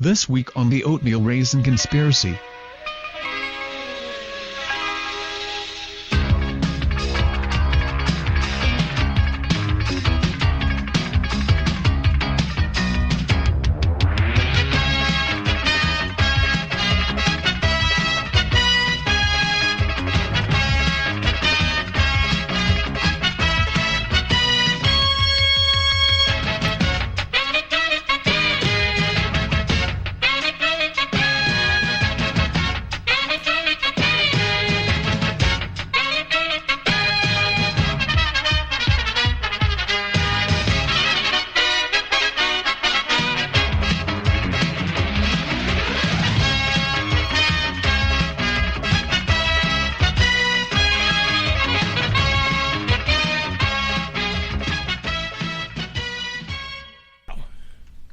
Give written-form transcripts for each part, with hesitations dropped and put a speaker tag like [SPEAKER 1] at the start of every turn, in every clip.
[SPEAKER 1] This week on the Oatmeal Raisin Conspiracy.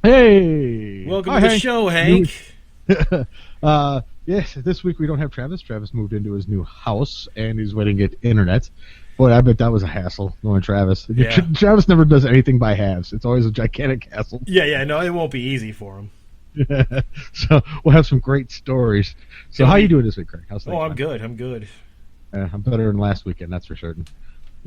[SPEAKER 2] Hey!
[SPEAKER 3] Welcome to the show, Hank.
[SPEAKER 2] Yes, this week we don't have Travis. Travis moved into his new house, and he's waiting to get internet. Boy, I bet that was a hassle, knowing Travis.
[SPEAKER 3] Yeah.
[SPEAKER 2] Travis never does anything by halves. It's always a gigantic hassle.
[SPEAKER 3] Yeah, no, it won't be easy for him.
[SPEAKER 2] So we'll have some great stories. So how you doing this week, Craig? How's things?
[SPEAKER 3] I'm good. I'm good.
[SPEAKER 2] I'm better than last weekend, that's for certain.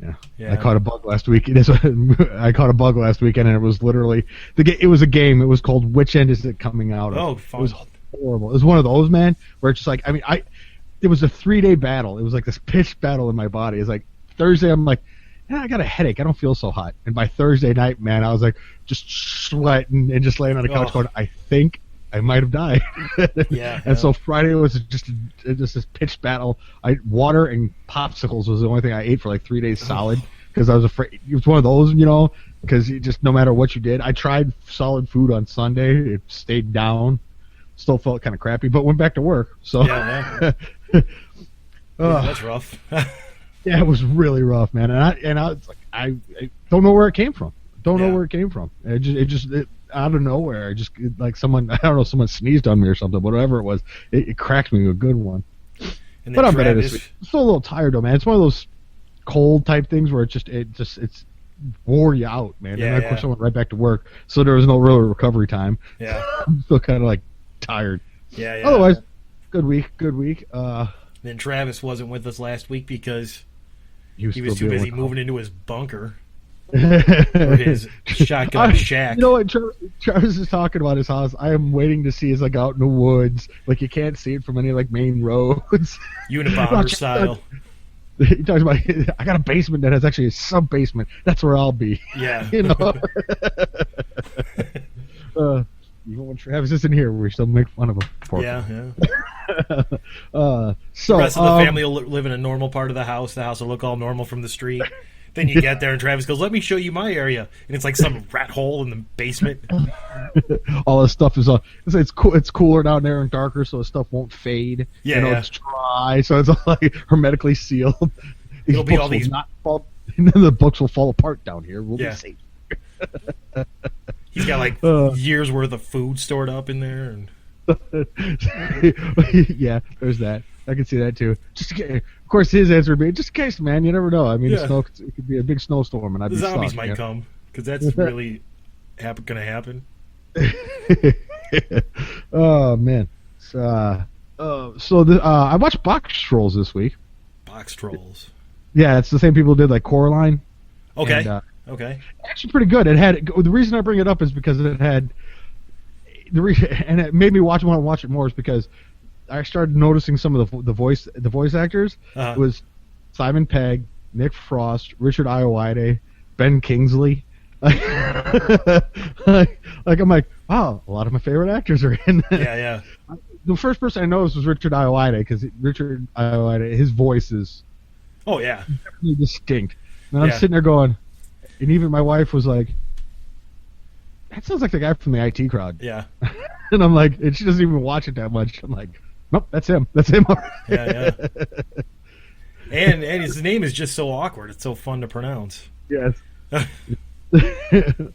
[SPEAKER 2] Yeah. I
[SPEAKER 3] Yeah.
[SPEAKER 2] caught a bug last week. I caught a bug last weekend, and it was literally it was a game. It was called "Which End Is It Coming Out Of?"
[SPEAKER 3] Oh, fun.
[SPEAKER 2] It was horrible. It was one of those, man, where it's just like, it was a 3-day battle. It was like this pitched battle in my body. It's like Thursday, I'm like, I got a headache. I don't feel so hot. And by Thursday night, man, I was like just sweating and just laying on the couch going, I think I might have died.
[SPEAKER 3] Yeah.
[SPEAKER 2] And so Friday was just this pitched battle. Water and popsicles was the only thing I ate for like 3 days solid because I was afraid. It was one of those, because you just no matter what you did. I tried solid food on Sunday. It stayed down. Still felt kind of crappy, but went back to work. So
[SPEAKER 3] Yeah. Yeah, that's rough.
[SPEAKER 2] yeah, it was really rough, man. And I was like, I don't know where it came from. Don't know where it came from. It just out of nowhere. Like someone, I don't know, someone sneezed on me or something. Whatever it was, it cracked me a good one.
[SPEAKER 3] And
[SPEAKER 2] But
[SPEAKER 3] then
[SPEAKER 2] I'm better
[SPEAKER 3] Travis,
[SPEAKER 2] this week. I'm still a little tired though, man. It's one of those cold type things where it's wore you out, man.
[SPEAKER 3] Yeah,
[SPEAKER 2] and of course I went right back to work, so there was no real recovery time.
[SPEAKER 3] Yeah.
[SPEAKER 2] I'm still kind of like tired.
[SPEAKER 3] Yeah.
[SPEAKER 2] Otherwise, good week.
[SPEAKER 3] Then Travis wasn't with us last week because
[SPEAKER 2] He was
[SPEAKER 3] he was
[SPEAKER 2] still
[SPEAKER 3] too busy
[SPEAKER 2] dealing with
[SPEAKER 3] moving into his bunker or his shotgun shack.
[SPEAKER 2] You know what Travis is talking about his house? I am waiting to see is like out in the woods, like you can't see it from any like main roads.
[SPEAKER 3] Unabomber style.
[SPEAKER 2] He talks about I got a basement that has actually a sub basement. That's where I'll be.
[SPEAKER 3] Yeah.
[SPEAKER 2] Even when Travis isn't here, we still make fun of him. Poor
[SPEAKER 3] Yeah.
[SPEAKER 2] So
[SPEAKER 3] The rest of the family will live in a normal part of the house. The house will look all normal from the street. Then you get there and Travis goes, "Let me show you my area," and it's like some rat hole in the basement.
[SPEAKER 2] all this stuff is it's cool. It's cooler down there and darker, so the stuff won't fade.
[SPEAKER 3] Yeah.
[SPEAKER 2] It's dry, so it's all like hermetically sealed.
[SPEAKER 3] It'll be all
[SPEAKER 2] will
[SPEAKER 3] these-
[SPEAKER 2] not fall, and then the books will fall apart down here. We'll be safe.
[SPEAKER 3] He's got like years worth of food stored up in there, and
[SPEAKER 2] Yeah, there's that. I can see that too. Of course, his answer would be just in case, man. You never know. I mean,
[SPEAKER 3] Yeah.
[SPEAKER 2] it could be a big snowstorm, and I'd
[SPEAKER 3] the
[SPEAKER 2] be
[SPEAKER 3] zombies
[SPEAKER 2] stuck,
[SPEAKER 3] might
[SPEAKER 2] yeah.
[SPEAKER 3] come because that's really going to happen.
[SPEAKER 2] Oh man. I watched Box Trolls this week.
[SPEAKER 3] Box trolls.
[SPEAKER 2] Yeah, it's the same people who did like Coraline.
[SPEAKER 3] Okay.
[SPEAKER 2] And,
[SPEAKER 3] Okay.
[SPEAKER 2] actually pretty good. The reason I bring it up is because it had and it made me want to watch it more is because I started noticing some of the voice actors.
[SPEAKER 3] Uh-huh.
[SPEAKER 2] It was Simon Pegg, Nick Frost, Richard Ayoade, Ben Kingsley. Like I'm like, wow, a lot of my favorite actors are in.
[SPEAKER 3] Yeah.
[SPEAKER 2] The first person I noticed was Richard Ayoade because Richard Ayoade, his voice is
[SPEAKER 3] Oh yeah.
[SPEAKER 2] definitely distinct. And I'm
[SPEAKER 3] Yeah.
[SPEAKER 2] sitting there going, and even my wife was like, that sounds like the guy from the IT crowd.
[SPEAKER 3] Yeah.
[SPEAKER 2] And I'm like, and she doesn't even watch it that much. I'm like, nope, that's him.
[SPEAKER 3] Yeah. And his name is just so awkward. It's so fun to pronounce.
[SPEAKER 2] Yes.
[SPEAKER 3] What did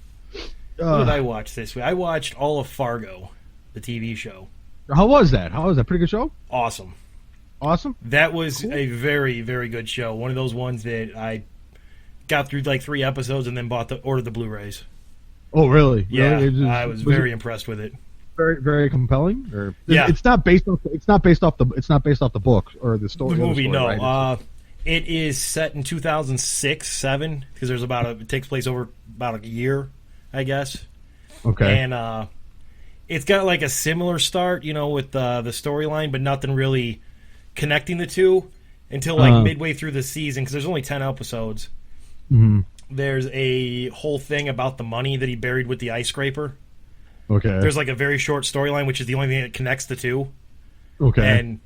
[SPEAKER 3] I watch this week? I watched all of Fargo, the TV show.
[SPEAKER 2] How was that? Pretty good show?
[SPEAKER 3] Awesome.
[SPEAKER 2] That
[SPEAKER 3] was a very, very good show. One of those ones that I got through like 3 episodes and then ordered the Blu-rays.
[SPEAKER 2] Oh, really?
[SPEAKER 3] Yeah,
[SPEAKER 2] Really?
[SPEAKER 3] I was very impressed with it.
[SPEAKER 2] very very compelling. Or
[SPEAKER 3] Yeah.
[SPEAKER 2] it's not based off. It's not based off the book or the story.
[SPEAKER 3] The
[SPEAKER 2] or
[SPEAKER 3] movie,
[SPEAKER 2] story,
[SPEAKER 3] no.
[SPEAKER 2] right?
[SPEAKER 3] It is set in 2006-7 because there's it takes place over about a year, I guess.
[SPEAKER 2] Okay.
[SPEAKER 3] And it's got like a similar start, with the storyline, but nothing really connecting the two until like midway through the season because there's only 10 episodes.
[SPEAKER 2] Mm-hmm.
[SPEAKER 3] There's a whole thing about the money that he buried with the ice scraper.
[SPEAKER 2] Okay.
[SPEAKER 3] There's like a very short storyline, which is the only thing that connects the two.
[SPEAKER 2] Okay.
[SPEAKER 3] And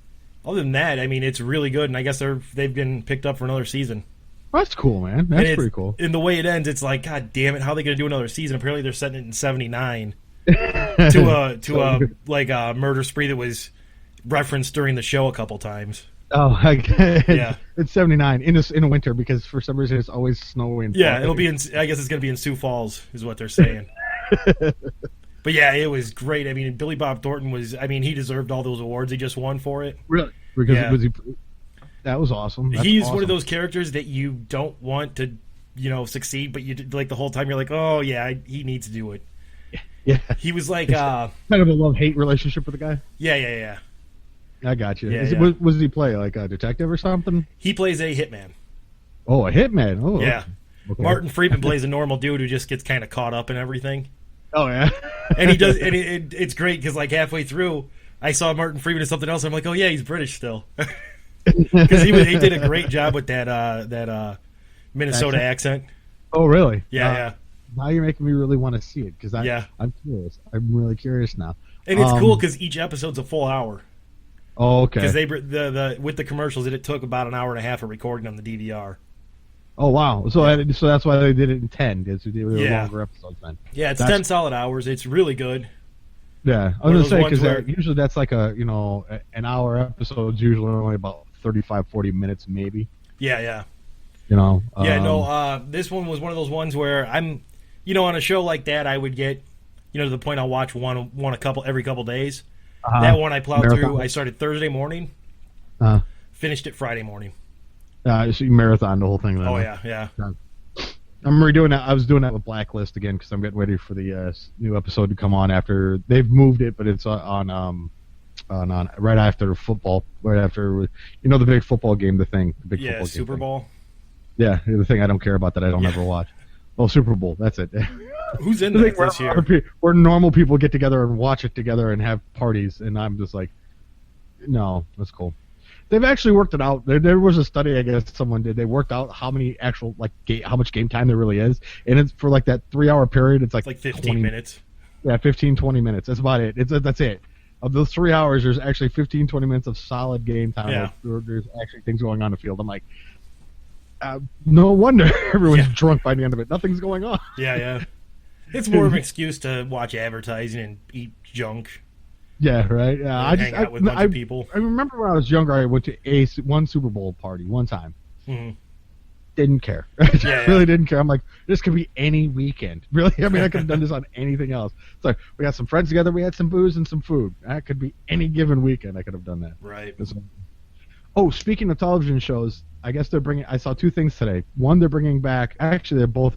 [SPEAKER 3] other than that, I mean, it's really good, and I guess they've been picked up for another season.
[SPEAKER 2] That's cool, man. That's pretty cool.
[SPEAKER 3] In the way it ends, it's like, God damn it, how are they going to do another season? Apparently, they're setting it in '79 to a murder spree that was referenced during the show a couple times.
[SPEAKER 2] Oh,
[SPEAKER 3] Yeah.
[SPEAKER 2] It's 79 in the winter because for some reason it's always snowing.
[SPEAKER 3] Yeah, it'll be in. I guess it's going to be in Sioux Falls, is what they're saying. But yeah, it was great. I mean, Billy Bob Thornton he deserved all those awards he just won for it.
[SPEAKER 2] Really? Because
[SPEAKER 3] Yeah.
[SPEAKER 2] that was awesome.
[SPEAKER 3] He's
[SPEAKER 2] awesome.
[SPEAKER 3] one of those characters that you don't want to, succeed, but you like the whole time you're like, oh yeah, he needs to do it.
[SPEAKER 2] Yeah.
[SPEAKER 3] He was like,
[SPEAKER 2] kind of a love-hate relationship with the guy.
[SPEAKER 3] yeah.
[SPEAKER 2] I got you.
[SPEAKER 3] Yeah,
[SPEAKER 2] What does he play? Like a detective or something?
[SPEAKER 3] He plays a hitman.
[SPEAKER 2] Oh, a hitman. Oh,
[SPEAKER 3] Yeah.
[SPEAKER 2] Okay.
[SPEAKER 3] Martin Freeman plays a normal dude who just gets kind of caught up in everything.
[SPEAKER 2] Oh yeah.
[SPEAKER 3] And he does, and it's great because like halfway through, I saw Martin Freeman in something else. And I'm like, oh yeah, he's British still, because he did a great job with that Minnesota accent.
[SPEAKER 2] Oh really?
[SPEAKER 3] Yeah.
[SPEAKER 2] Now you're making me really want to see it because I'm curious. I'm really curious now.
[SPEAKER 3] And it's cool because each episode's a full hour.
[SPEAKER 2] Oh okay.
[SPEAKER 3] Because the with the commercials, it took about an hour and a half of recording on the DVR.
[SPEAKER 2] Oh wow! So that's why they did it in 10. Because they were longer episodes then.
[SPEAKER 3] Yeah, it's 10 solid hours. It's really good.
[SPEAKER 2] Yeah, I was gonna say because usually that's like an hour episode's usually only about 35, 40 minutes maybe.
[SPEAKER 3] Yeah.
[SPEAKER 2] This
[SPEAKER 3] one was one of those ones where I'm, on a show like that, I would get, to the point I'll watch one every couple days. That one I plowed through. I started Thursday morning, finished it Friday morning.
[SPEAKER 2] So you marathon the whole thing. Then.
[SPEAKER 3] Oh yeah.
[SPEAKER 2] I'm redoing that. I was doing that with Blacklist again because I'm getting ready for the new episode to come on after they've moved it, but it's on right after football, right after the big football game, the big football game
[SPEAKER 3] Super Bowl.
[SPEAKER 2] Yeah, the thing I don't care about that I don't ever watch. Oh, Super Bowl. That's it.
[SPEAKER 3] Who's in that this year?
[SPEAKER 2] Where normal people get together and watch it together and have parties, and I'm just like, no, that's cool. They've actually worked it out. There was a study I guess someone did. They worked out how many actual how much game time there really is, and it's for like that 3 hour period. It's like
[SPEAKER 3] 15
[SPEAKER 2] 20
[SPEAKER 3] minutes.
[SPEAKER 2] Yeah, 15, 20 minutes. That's about it. That's it. Of those 3 hours, there's actually 15, 20 minutes of solid game time.
[SPEAKER 3] Yeah.
[SPEAKER 2] There's actually things going on the field. I'm like, no wonder everyone's drunk by the end of it. Nothing's going on.
[SPEAKER 3] Yeah. It's more of an excuse to watch advertising and eat junk.
[SPEAKER 2] Yeah, right. Yeah,
[SPEAKER 3] hang out with a bunch of people.
[SPEAKER 2] I remember when I was younger, I went to one Super Bowl party one time.
[SPEAKER 3] Mm-hmm.
[SPEAKER 2] Didn't care. Really didn't care. I'm like, this could be any weekend. Really? I mean, I could have done this on anything else. It's like, we got some friends together, we had some booze and some food. That could be any given weekend. I could have done that.
[SPEAKER 3] Right.
[SPEAKER 2] Oh, speaking of television shows, I guess I saw two things today. One, they're bringing back, actually, they're both,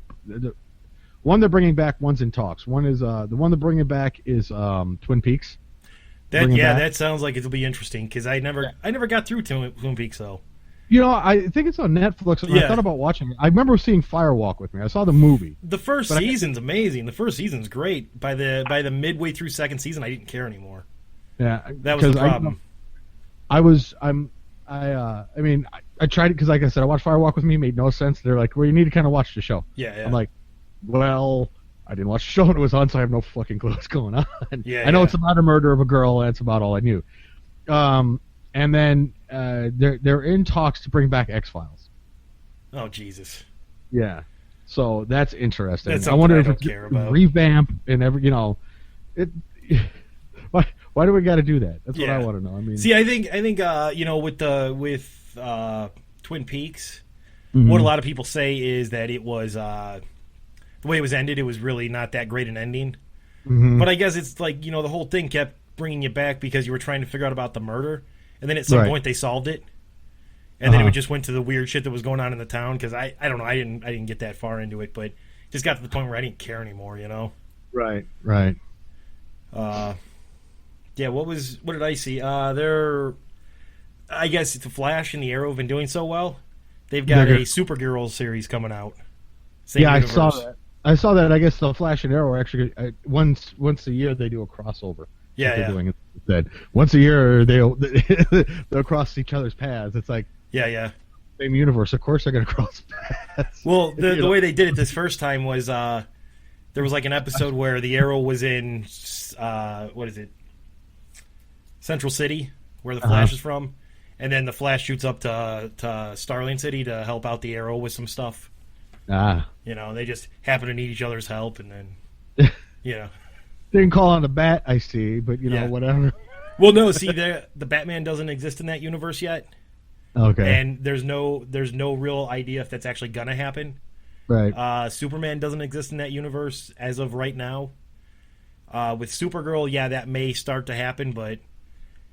[SPEAKER 2] one they're bringing back, one's in talks. One is, the one they're bringing back is Twin Peaks.
[SPEAKER 3] That sounds like it'll be interesting because I never got through Twin Peaks though.
[SPEAKER 2] I think it's on Netflix. And I thought about watching it. I remember seeing Firewalk with me. I saw the movie.
[SPEAKER 3] The first season's amazing. The first season's great. By the midway through second season, I didn't care anymore.
[SPEAKER 2] Yeah,
[SPEAKER 3] that was the problem.
[SPEAKER 2] I tried it because, like I said, I watched Firewalk with me. It made no sense. They're like, well, you need to kind of watch the show.
[SPEAKER 3] Yeah.
[SPEAKER 2] I'm like, well, I didn't watch the show when it was on, so I have no fucking clue what's going on.
[SPEAKER 3] Yeah,
[SPEAKER 2] I know it's about a murder of a girl, and that's about all I knew. And then they're in talks to bring back X-Files.
[SPEAKER 3] Oh Jesus!
[SPEAKER 2] Yeah, so that's interesting.
[SPEAKER 3] That's
[SPEAKER 2] I wonder if
[SPEAKER 3] don't
[SPEAKER 2] it's
[SPEAKER 3] care about.
[SPEAKER 2] Revamp and it. Why do we got to do that? That's what I want to know. I mean,
[SPEAKER 3] see, I think with Twin Peaks, what a lot of people say is that it was the way it was ended. It was really not that great an ending.
[SPEAKER 2] Mm-hmm.
[SPEAKER 3] But I guess it's like the whole thing kept bringing you back because you were trying to figure out about the murder. And then at some point they solved it, and then it just went to the weird shit that was going on in the town. Because I don't know, I didn't get that far into it, but just got to the point where I didn't care anymore.
[SPEAKER 2] Right.
[SPEAKER 3] Yeah, what did I see? They're, I guess the Flash and the Arrow have been doing so well. They've got a Supergirl series coming out. Same universe.
[SPEAKER 2] I saw that. I saw that. I guess the Flash and Arrow are actually once a year they do a crossover.
[SPEAKER 3] Yeah,
[SPEAKER 2] they're doing instead. Once a year they'll cross each other's paths. It's like same universe. Of course they're going to cross paths.
[SPEAKER 3] Well, the way they did it this first time was there was like an episode where the Arrow was in what is it? Central City, where the Flash is from, and then the Flash shoots up to Starling City to help out the Arrow with some stuff. You know, they just happen to need each other's help, and then they
[SPEAKER 2] didn't call on the bat, I see, but whatever.
[SPEAKER 3] Well, no, see, the Batman doesn't exist in that universe yet.
[SPEAKER 2] Okay.
[SPEAKER 3] And there's no real idea if that's actually gonna happen.
[SPEAKER 2] Right.
[SPEAKER 3] Superman doesn't exist in that universe as of right now. With Supergirl, that may start to happen, but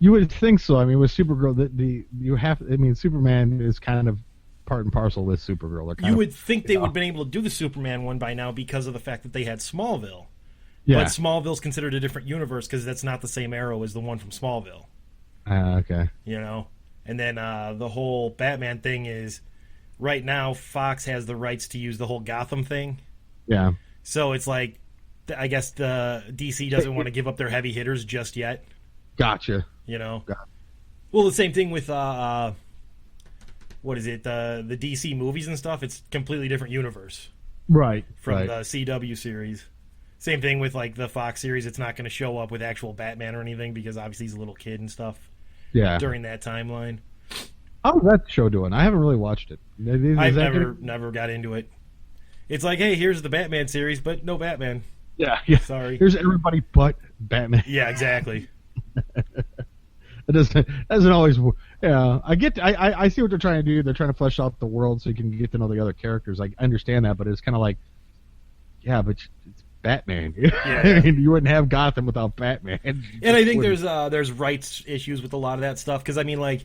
[SPEAKER 2] you would think so. I mean, with Supergirl, Superman is kind of part and parcel with Supergirl.
[SPEAKER 3] You would think they would have been able to do the Superman one by now because of the fact that they had Smallville.
[SPEAKER 2] Yeah.
[SPEAKER 3] But Smallville's considered a different universe because that's not the same Arrow as the one from Smallville.
[SPEAKER 2] Okay.
[SPEAKER 3] You know? And then the whole Batman thing is, right now, Fox has the rights to use the whole Gotham thing.
[SPEAKER 2] Yeah.
[SPEAKER 3] So it's like, I guess the DC doesn't want to give up their heavy hitters just yet.
[SPEAKER 2] Gotcha.
[SPEAKER 3] You know?
[SPEAKER 2] Gotcha.
[SPEAKER 3] Well, the same thing with, what is it, the DC movies and stuff. It's a completely different universe.
[SPEAKER 2] Right.
[SPEAKER 3] From the CW series. Same thing with, like, the Fox series. It's not going to show up with actual Batman or anything because obviously he's a little kid and stuff.
[SPEAKER 2] Yeah.
[SPEAKER 3] During that timeline.
[SPEAKER 2] How's that show doing? I haven't really watched it.
[SPEAKER 3] I've never got into it. It's like, hey, here's the Batman series, but no Batman.
[SPEAKER 2] Yeah.
[SPEAKER 3] Sorry.
[SPEAKER 2] Here's everybody but Batman.
[SPEAKER 3] Yeah, exactly.
[SPEAKER 2] It doesn't always. Yeah, I see what they're trying to do. They're trying to flesh out the world so you can get to know the other characters. I understand that, but it's kind of like, but it's Batman.
[SPEAKER 3] Yeah.
[SPEAKER 2] I mean, you wouldn't have Gotham without Batman.
[SPEAKER 3] And I think there's rights issues with a lot of that stuff because I mean, like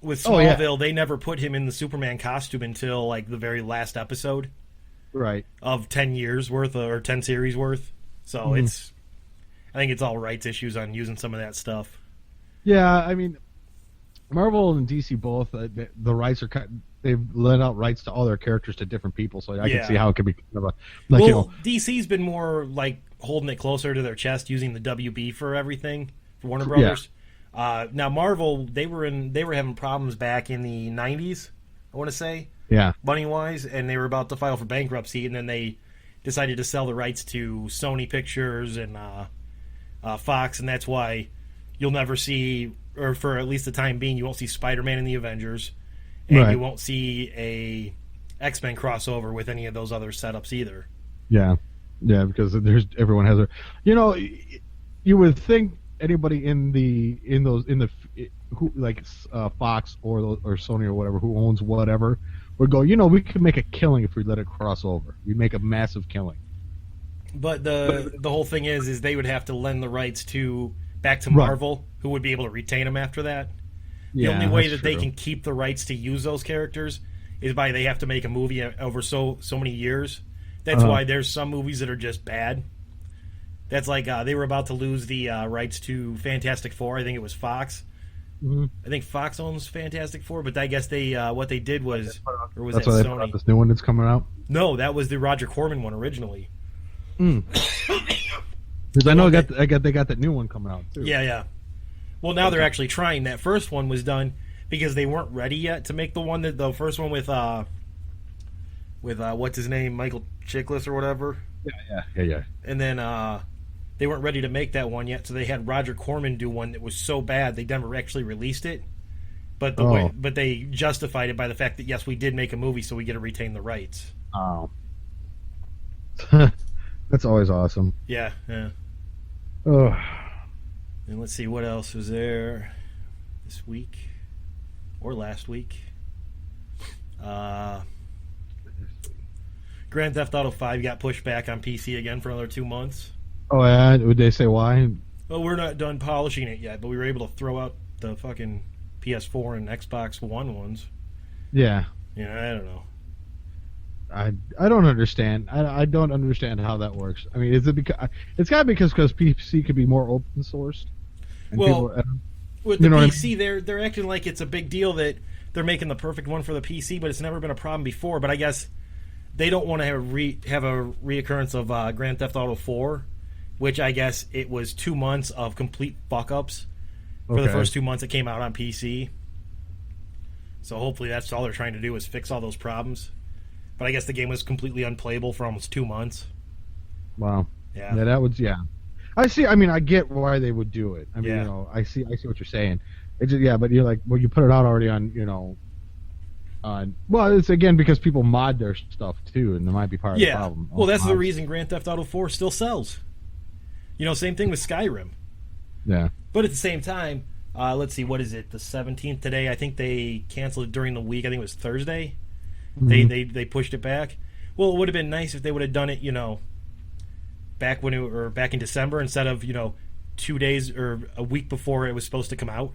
[SPEAKER 3] with Smallville, they never put him in the Superman costume until like the very last episode,
[SPEAKER 2] right?
[SPEAKER 3] Of 10 years worth or 10 series worth. So I think it's all rights issues on using some of that stuff.
[SPEAKER 2] Yeah, I mean, Marvel and DC both the rights are they've let out rights to all their characters to different people, so I can see how it could be kind of
[SPEAKER 3] DC's been more like holding it closer to their chest, using the WB for everything for Warner Brothers. Yeah. Now Marvel, they were having problems back in the 90s, I want to say, money wise, and they were about to file for bankruptcy, and then they decided to sell the rights to Sony Pictures and Fox, and that's why you'll never see, or for at least the time being, you won't see Spider-Man in the Avengers, and you won't see a X-Men crossover with any of those other setups either. Yeah,
[SPEAKER 2] because everyone has you would think anybody who like Fox or Sony or whatever who owns whatever would go, we could make a killing if we let it cross over. We'd make a massive killing.
[SPEAKER 3] But the whole thing is they would have to lend the rights back to Marvel, who would be able to retain them after that. The only way that they can keep the rights to use those characters is by they have to make a movie over so many years. That's why there's some movies that are just bad. That's like they were about to lose the rights to Fantastic Four. I think it was Fox. Mm-hmm. I think Fox owns Fantastic Four, but I guess they what they did was, or was
[SPEAKER 2] that's
[SPEAKER 3] that
[SPEAKER 2] why
[SPEAKER 3] Sony?
[SPEAKER 2] They put out this new one that's coming out.
[SPEAKER 3] No, that was the Roger Corman one originally.
[SPEAKER 2] Because I know they got that new one coming out too.
[SPEAKER 3] Yeah. Well, now they're actually trying. That first one was done because they weren't ready yet to make the first one with what's his name, Michael Chiklis or whatever.
[SPEAKER 2] Yeah.
[SPEAKER 3] And then they weren't ready to make that one yet, so they had Roger Corman do one that was so bad they never actually released it. But but they justified it by the fact that yes, we did make a movie, so we get to retain the rights.
[SPEAKER 2] Oh, that's always awesome.
[SPEAKER 3] Yeah.
[SPEAKER 2] Oh.
[SPEAKER 3] And let's see what else was there this week or last week. Grand Theft Auto 5 got pushed back on PC again for another 2 months.
[SPEAKER 2] Oh yeah, would they say why?
[SPEAKER 3] Well, we're not done polishing it yet, but we were able to throw out the fucking PS4 and Xbox One ones.
[SPEAKER 2] Yeah.
[SPEAKER 3] Yeah, I don't know.
[SPEAKER 2] I don't understand. I don't understand how that works. I mean, is it because it's got because PC could be more open sourced? And
[SPEAKER 3] well,
[SPEAKER 2] people,
[SPEAKER 3] with the PC, they're acting like it's a big deal that they're making the perfect one for the PC, but it's never been a problem before. But I guess they don't want to have a reoccurrence of Grand Theft Auto 4, which I guess it was 2 months of complete fuck-ups for the first 2 months it came out on PC. So hopefully that's all they're trying to do is fix all those problems. But I guess the game was completely unplayable for almost 2 months.
[SPEAKER 2] Wow.
[SPEAKER 3] Yeah.
[SPEAKER 2] Yeah, that was I see. I mean, I get why they would do it. I mean,
[SPEAKER 3] Yeah.
[SPEAKER 2] I see what you're saying. It's just, but you're like, well, you put it out already on, well, it's again because people mod their stuff too, and that might be part of the problem.
[SPEAKER 3] Well, that's the reason Grand Theft Auto 4 still sells. Same thing with Skyrim.
[SPEAKER 2] Yeah.
[SPEAKER 3] But at the same time, let's see, what is it? The 17th today. I think they canceled it during the week. I think it was Thursday. Mm-hmm. They pushed it back. Well, it would have been nice if they would have done it, back in December instead of 2 days or a week before it was supposed to come out.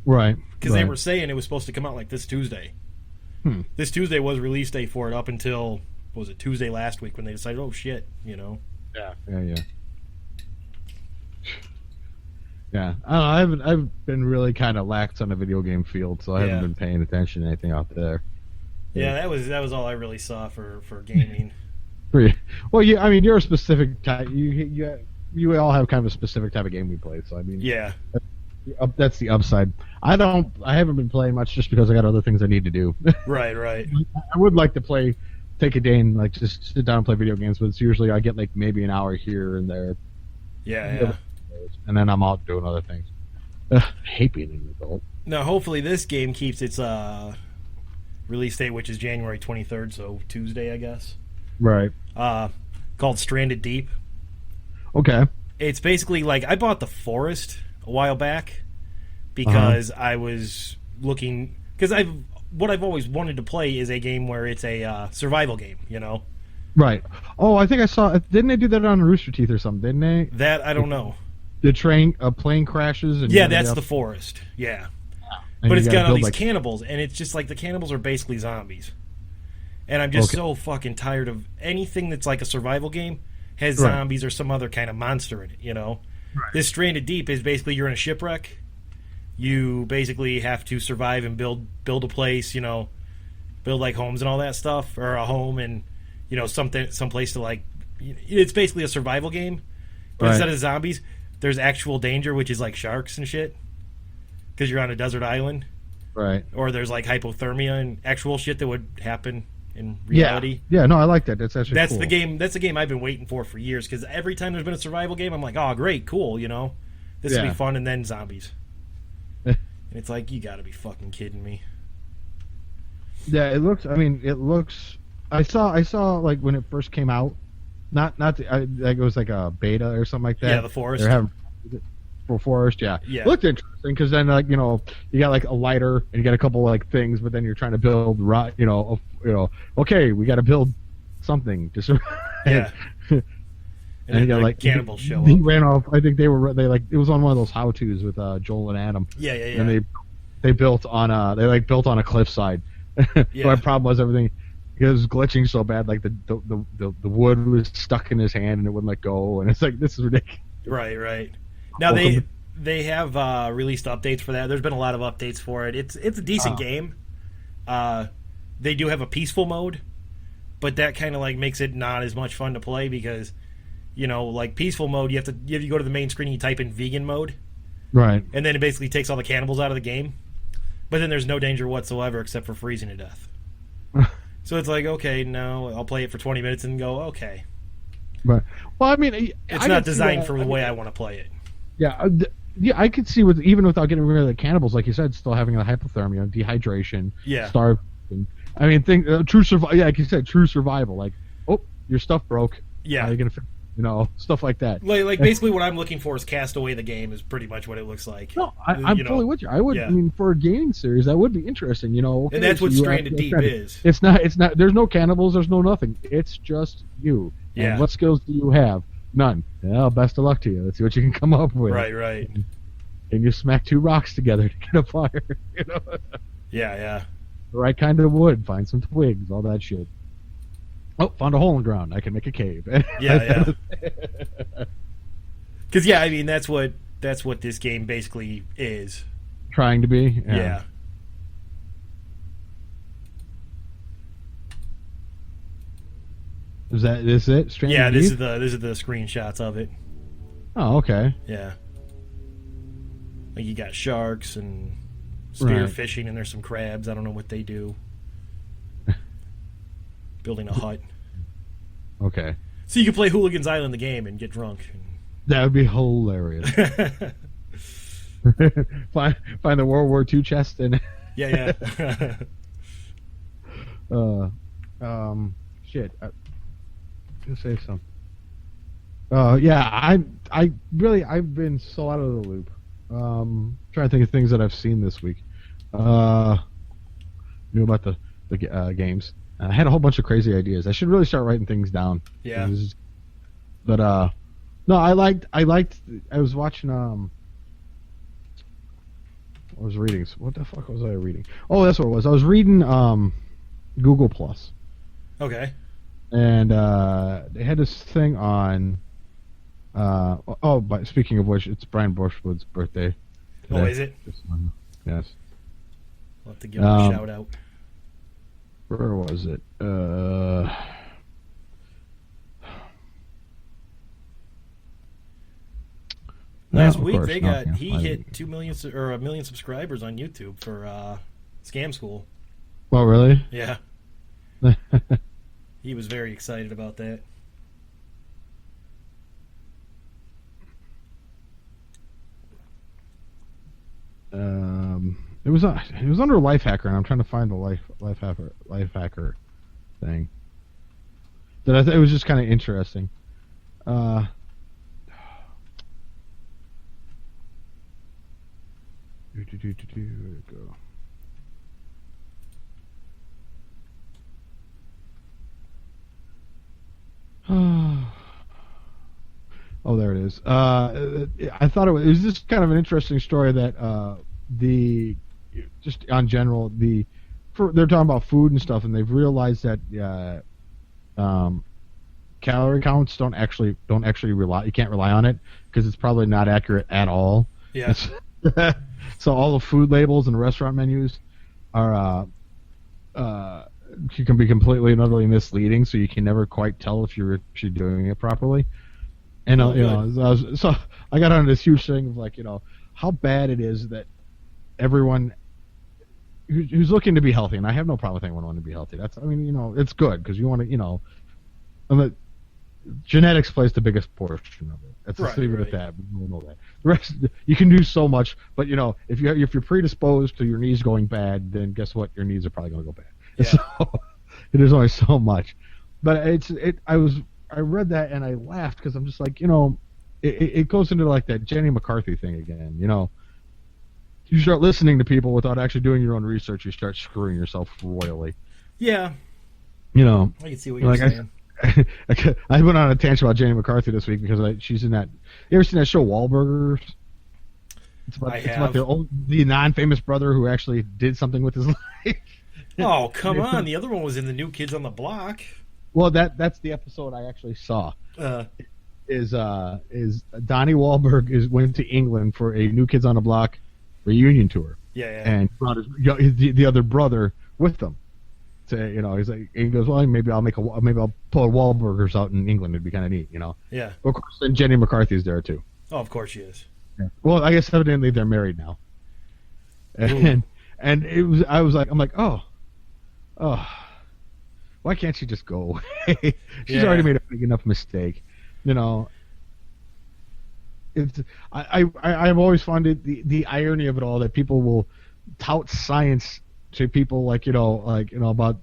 [SPEAKER 2] Right.
[SPEAKER 3] Because they were saying it was supposed to come out like this Tuesday. This Tuesday was release day for it up until what was it, Tuesday last week when they decided, oh shit,
[SPEAKER 2] Yeah. Yeah, I don't know, I've been really kind of lax on the video game field, so I haven't been paying attention to anything out there.
[SPEAKER 3] Yeah, that was all I really saw for gaming.
[SPEAKER 2] Well, I mean, you're a specific type. You all have kind of a specific type of game we play. So I mean, that's the upside. I haven't been playing much just because I got other things I need to do.
[SPEAKER 3] Right.
[SPEAKER 2] I would like to take a day and like just sit down and play video games, but it's usually I get like maybe an hour here and there.
[SPEAKER 3] Yeah.
[SPEAKER 2] And then I'm out doing other things. I hate being an adult.
[SPEAKER 3] Now, hopefully, this game keeps its release date, which is January 23rd, so Tuesday, I guess.
[SPEAKER 2] Right.
[SPEAKER 3] Called Stranded Deep.
[SPEAKER 2] Okay.
[SPEAKER 3] It's basically like I bought The Forest a while back because I was looking because what I've always wanted to play is a game where it's a survival game,
[SPEAKER 2] Right. Oh, I think I saw. Didn't they do that on Rooster Teeth or something? Didn't they?
[SPEAKER 3] That I don't know.
[SPEAKER 2] A plane crashes. And
[SPEAKER 3] that's The Forest. Yeah. But it's got all these cannibals, and it's just like the cannibals are basically zombies. And I'm just so fucking tired of anything that's like a survival game has zombies or some other kind of monster in it, Right. This Stranded Deep is basically you're in a shipwreck. You basically have to survive and build a place, build like homes and all that stuff, or a home and some place to like. It's basically a survival game, but instead of zombies, there's actual danger, which is like sharks and shit, because you're on a desert island,
[SPEAKER 2] right?
[SPEAKER 3] Or there's like hypothermia and actual shit that would happen in reality.
[SPEAKER 2] Yeah. No, I like that. That's actually cool.
[SPEAKER 3] The game. That's the game I've been waiting for years. Because every time there's been a survival game, I'm like, oh, great, cool. This will be fun, and then zombies. And it's like, you got to be fucking kidding me.
[SPEAKER 2] Yeah, it looks. I saw like when it first came out. Like it was like a beta or something like that.
[SPEAKER 3] Yeah, The Forest.
[SPEAKER 2] They're having for Forest, yeah. It looked interesting because then like you got like a lighter and you got a couple like things, but then you're trying to build okay, we got to build something to survive.
[SPEAKER 3] Yeah.
[SPEAKER 2] And you got like
[SPEAKER 3] cannibals show
[SPEAKER 2] he
[SPEAKER 3] up.
[SPEAKER 2] ran off. I think they it was on one of those how tos with Joel and Adam.
[SPEAKER 3] Yeah.
[SPEAKER 2] And they built on a cliffside.
[SPEAKER 3] Yeah.
[SPEAKER 2] So my problem was everything. It was glitching so bad, like the wood was stuck in his hand and it wouldn't let go, and it's like this is ridiculous.
[SPEAKER 3] Right. Now they have released updates for that. There's been a lot of updates for it. It's a decent game. They do have a peaceful mode, but that kind of like makes it not as much fun to play because, like peaceful mode, you have to go to the main screen and you type in vegan mode,
[SPEAKER 2] right?
[SPEAKER 3] And then it basically takes all the cannibals out of the game. But then there's no danger whatsoever except for freezing to death. So it's like, okay, no, I'll play it for 20 minutes and go, okay.
[SPEAKER 2] Right. Well, I mean,
[SPEAKER 3] it's not designed for the way I want to play it.
[SPEAKER 2] Yeah, I could see even without getting rid of the cannibals, like you said, still having the hypothermia, dehydration, starvation. I mean, true survival. Yeah, like you said, true survival. Like, oh, your stuff broke.
[SPEAKER 3] Yeah,
[SPEAKER 2] how are you gonna fix? Stuff like that.
[SPEAKER 3] Like basically, what I'm looking for is Cast Away the game is pretty much what it looks like.
[SPEAKER 2] No, I'm totally with you. I would. I mean, for a gaming series, that would be interesting.
[SPEAKER 3] And that's what Stranded Deep is.
[SPEAKER 2] It's not. There's no cannibals. There's no nothing. It's just you.
[SPEAKER 3] Yeah.
[SPEAKER 2] And what skills do you have? None. Well, best of luck to you. Let's see what you can come up with.
[SPEAKER 3] Right.
[SPEAKER 2] And you smack two rocks together to get a fire.
[SPEAKER 3] Yeah.
[SPEAKER 2] The right kind of wood. Find some twigs. All that shit. Oh, found a hole in the ground. I can make a cave.
[SPEAKER 3] Yeah. Because I mean that's what that's what this game basically is.
[SPEAKER 2] Trying to be.
[SPEAKER 3] Yeah.
[SPEAKER 2] Is this it? Stranded
[SPEAKER 3] Yeah, this
[SPEAKER 2] Deep?
[SPEAKER 3] is the screenshots of it.
[SPEAKER 2] Oh, okay.
[SPEAKER 3] Yeah. Like you got sharks and spear fishing, and there's some crabs. I don't know what they do. Building a hut.
[SPEAKER 2] Okay.
[SPEAKER 3] So you can play Hooligan's Island the game and get drunk.
[SPEAKER 2] That would be hilarious. find the World War II chest and
[SPEAKER 3] yeah.
[SPEAKER 2] Shit. Gonna say something. Yeah, I've been so out of the loop. Trying to think of things that I've seen this week. Knew about the games. I had a whole bunch of crazy ideas. I should really start writing things down.
[SPEAKER 3] Yeah.
[SPEAKER 2] But no, I was watching I was reading. What the fuck was I reading? Oh, that's what it was. I was reading Google Plus.
[SPEAKER 3] Okay.
[SPEAKER 2] And they had this thing on. But speaking of which, it's Brian Bushwood's birthday today.
[SPEAKER 3] Oh, is it?
[SPEAKER 2] Yes.
[SPEAKER 3] I'll have to give him a shout out.
[SPEAKER 2] Where was it?
[SPEAKER 3] Last week he hit 2 million or 1 million subscribers on YouTube for Scam School.
[SPEAKER 2] Oh, really?
[SPEAKER 3] Yeah. He was very excited about that.
[SPEAKER 2] It was under Lifehacker, and I'm trying to find the Lifehacker thing. It was just kind of interesting. Where it go? Oh, there it is. I thought it was just kind of an interesting story that just on general they're talking about food and stuff, and they've realized that calorie counts don't actually rely. You can't rely on it because it's probably not accurate at all.
[SPEAKER 3] Yeah.
[SPEAKER 2] So all the food labels and restaurant menus are can be completely and utterly misleading, so you can never quite tell if you're actually doing it properly. And so I got on this huge thing of how bad it is that everyone who's looking to be healthy, and I have no problem with anyone wanting to be healthy. It's good because you want to, genetics plays the biggest portion of it. Let's just leave it at that. We know that. The rest, you can do so much, but if you're predisposed to your knees going bad, then guess what? Your knees are probably going to go bad.
[SPEAKER 3] Yeah.
[SPEAKER 2] So there's only so much. But I read that and I laughed because I'm just like, it goes into like that Jenny McCarthy thing again. You start listening to people without actually doing your own research, you start screwing yourself royally.
[SPEAKER 3] Yeah.
[SPEAKER 2] I
[SPEAKER 3] can see what you're saying.
[SPEAKER 2] I went on a tangent about Jenny McCarthy this week because she's in that. You ever seen that show Wahlburgers? It's about the non-famous brother who actually did something with his life.
[SPEAKER 3] Oh, come on! The other one was in the New Kids on the Block.
[SPEAKER 2] Well, that's the episode I actually saw. Is Donnie Wahlberg went to England for a New Kids on the Block reunion tour.
[SPEAKER 3] Yeah.
[SPEAKER 2] And brought the other brother with them. He's like, he goes, well, maybe I'll pull Wahlburgers out in England. It'd be kind of neat,
[SPEAKER 3] Yeah.
[SPEAKER 2] Of course, then Jenny McCarthy's there too.
[SPEAKER 3] Oh, of course she is.
[SPEAKER 2] Yeah. Well, I guess evidently they're married now. And I'm like, oh, why can't she just go away? She's already made a big enough mistake, It's I've always found it the irony of it all that people will tout science to people about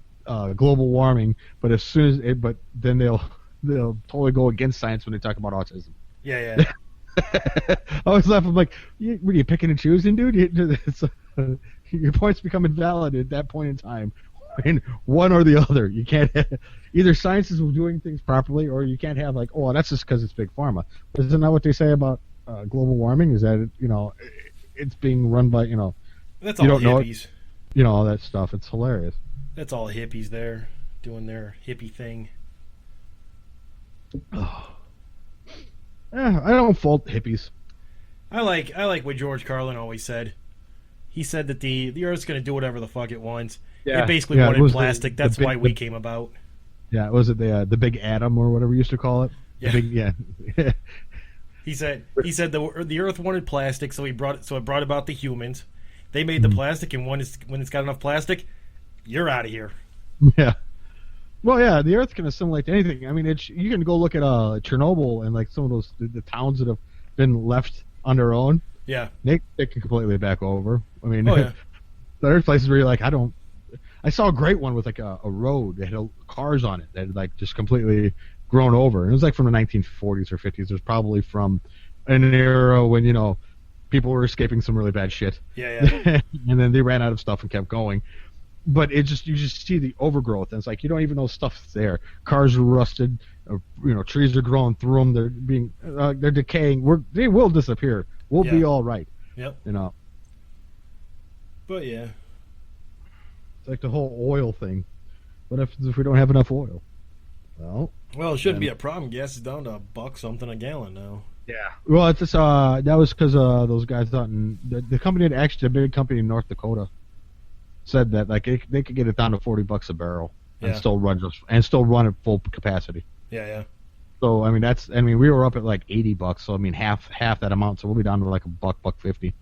[SPEAKER 2] global warming, but as soon as then they'll totally go against science when they talk about autism.
[SPEAKER 3] Yeah.
[SPEAKER 2] I always laugh. I'm like, what are you picking and choosing, dude? Your points become invalid at that point in time. And one or the other, you can't either science is doing things properly, or you can't have that's just because it's big pharma. But isn't that what they say about global warming? Is that it's being run by
[SPEAKER 3] that's all hippies.
[SPEAKER 2] All that stuff. It's hilarious.
[SPEAKER 3] That's all hippies there doing their hippie thing.
[SPEAKER 2] Oh. I don't fault hippies.
[SPEAKER 3] I like what George Carlin always said. He said that the Earth's going to do whatever the fuck it wants.
[SPEAKER 2] Yeah.
[SPEAKER 3] It basically
[SPEAKER 2] Yeah, it
[SPEAKER 3] wanted
[SPEAKER 2] was
[SPEAKER 3] plastic.
[SPEAKER 2] the
[SPEAKER 3] That's
[SPEAKER 2] big-
[SPEAKER 3] why we came about.
[SPEAKER 2] Yeah, was it the big atom or whatever we used to call it?
[SPEAKER 3] Yeah.
[SPEAKER 2] Yeah.
[SPEAKER 3] He said the Earth wanted plastic, so it brought about the humans. They made the plastic, and when it's got enough plastic, you're out of here.
[SPEAKER 2] Yeah. Well, yeah, the Earth can assimilate to anything. I mean, you can go look at Chernobyl and like some of those the towns that have been left on their own.
[SPEAKER 3] Yeah.
[SPEAKER 2] They can completely back over. I mean,
[SPEAKER 3] Oh, yeah.
[SPEAKER 2] there's places where you're like, I saw a great one with like a road that had cars on it that had like just completely grown over. And it was like from the 1940s or 50s. It was probably from an era when people were escaping some really bad shit.
[SPEAKER 3] Yeah.
[SPEAKER 2] And then they ran out of stuff and kept going. But you just see the overgrowth, and it's like you don't even know stuff's there. Cars are rusted, trees are growing through them. They're decaying. They will disappear. We'll be all right.
[SPEAKER 3] Yep. But yeah,
[SPEAKER 2] it's like the whole oil thing. What if we don't have enough oil? Well,
[SPEAKER 3] it shouldn't be a problem. Gas is down to $1 something a gallon now.
[SPEAKER 2] Yeah. Well, it's just, that was because those guys out in the company that actually a big company in North Dakota said that like they could get it down to $40 a barrel and still run at full capacity.
[SPEAKER 3] Yeah.
[SPEAKER 2] So I mean we were up at like $80, so I mean half that amount, so we'll be down to like $1.50.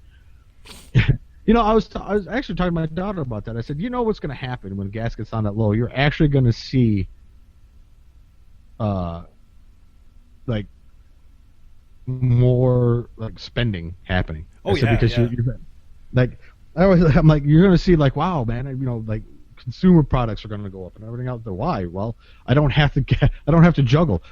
[SPEAKER 2] I was actually talking to my daughter about that. I said, what's going to happen when gas gets down that low? You're actually going to see like more like spending happening.
[SPEAKER 3] Oh, yeah,
[SPEAKER 2] because
[SPEAKER 3] yeah.
[SPEAKER 2] you're like I'm like you're going to see like, wow, man, like consumer products are going to go up and everything else. Why? Well, I don't have to juggle.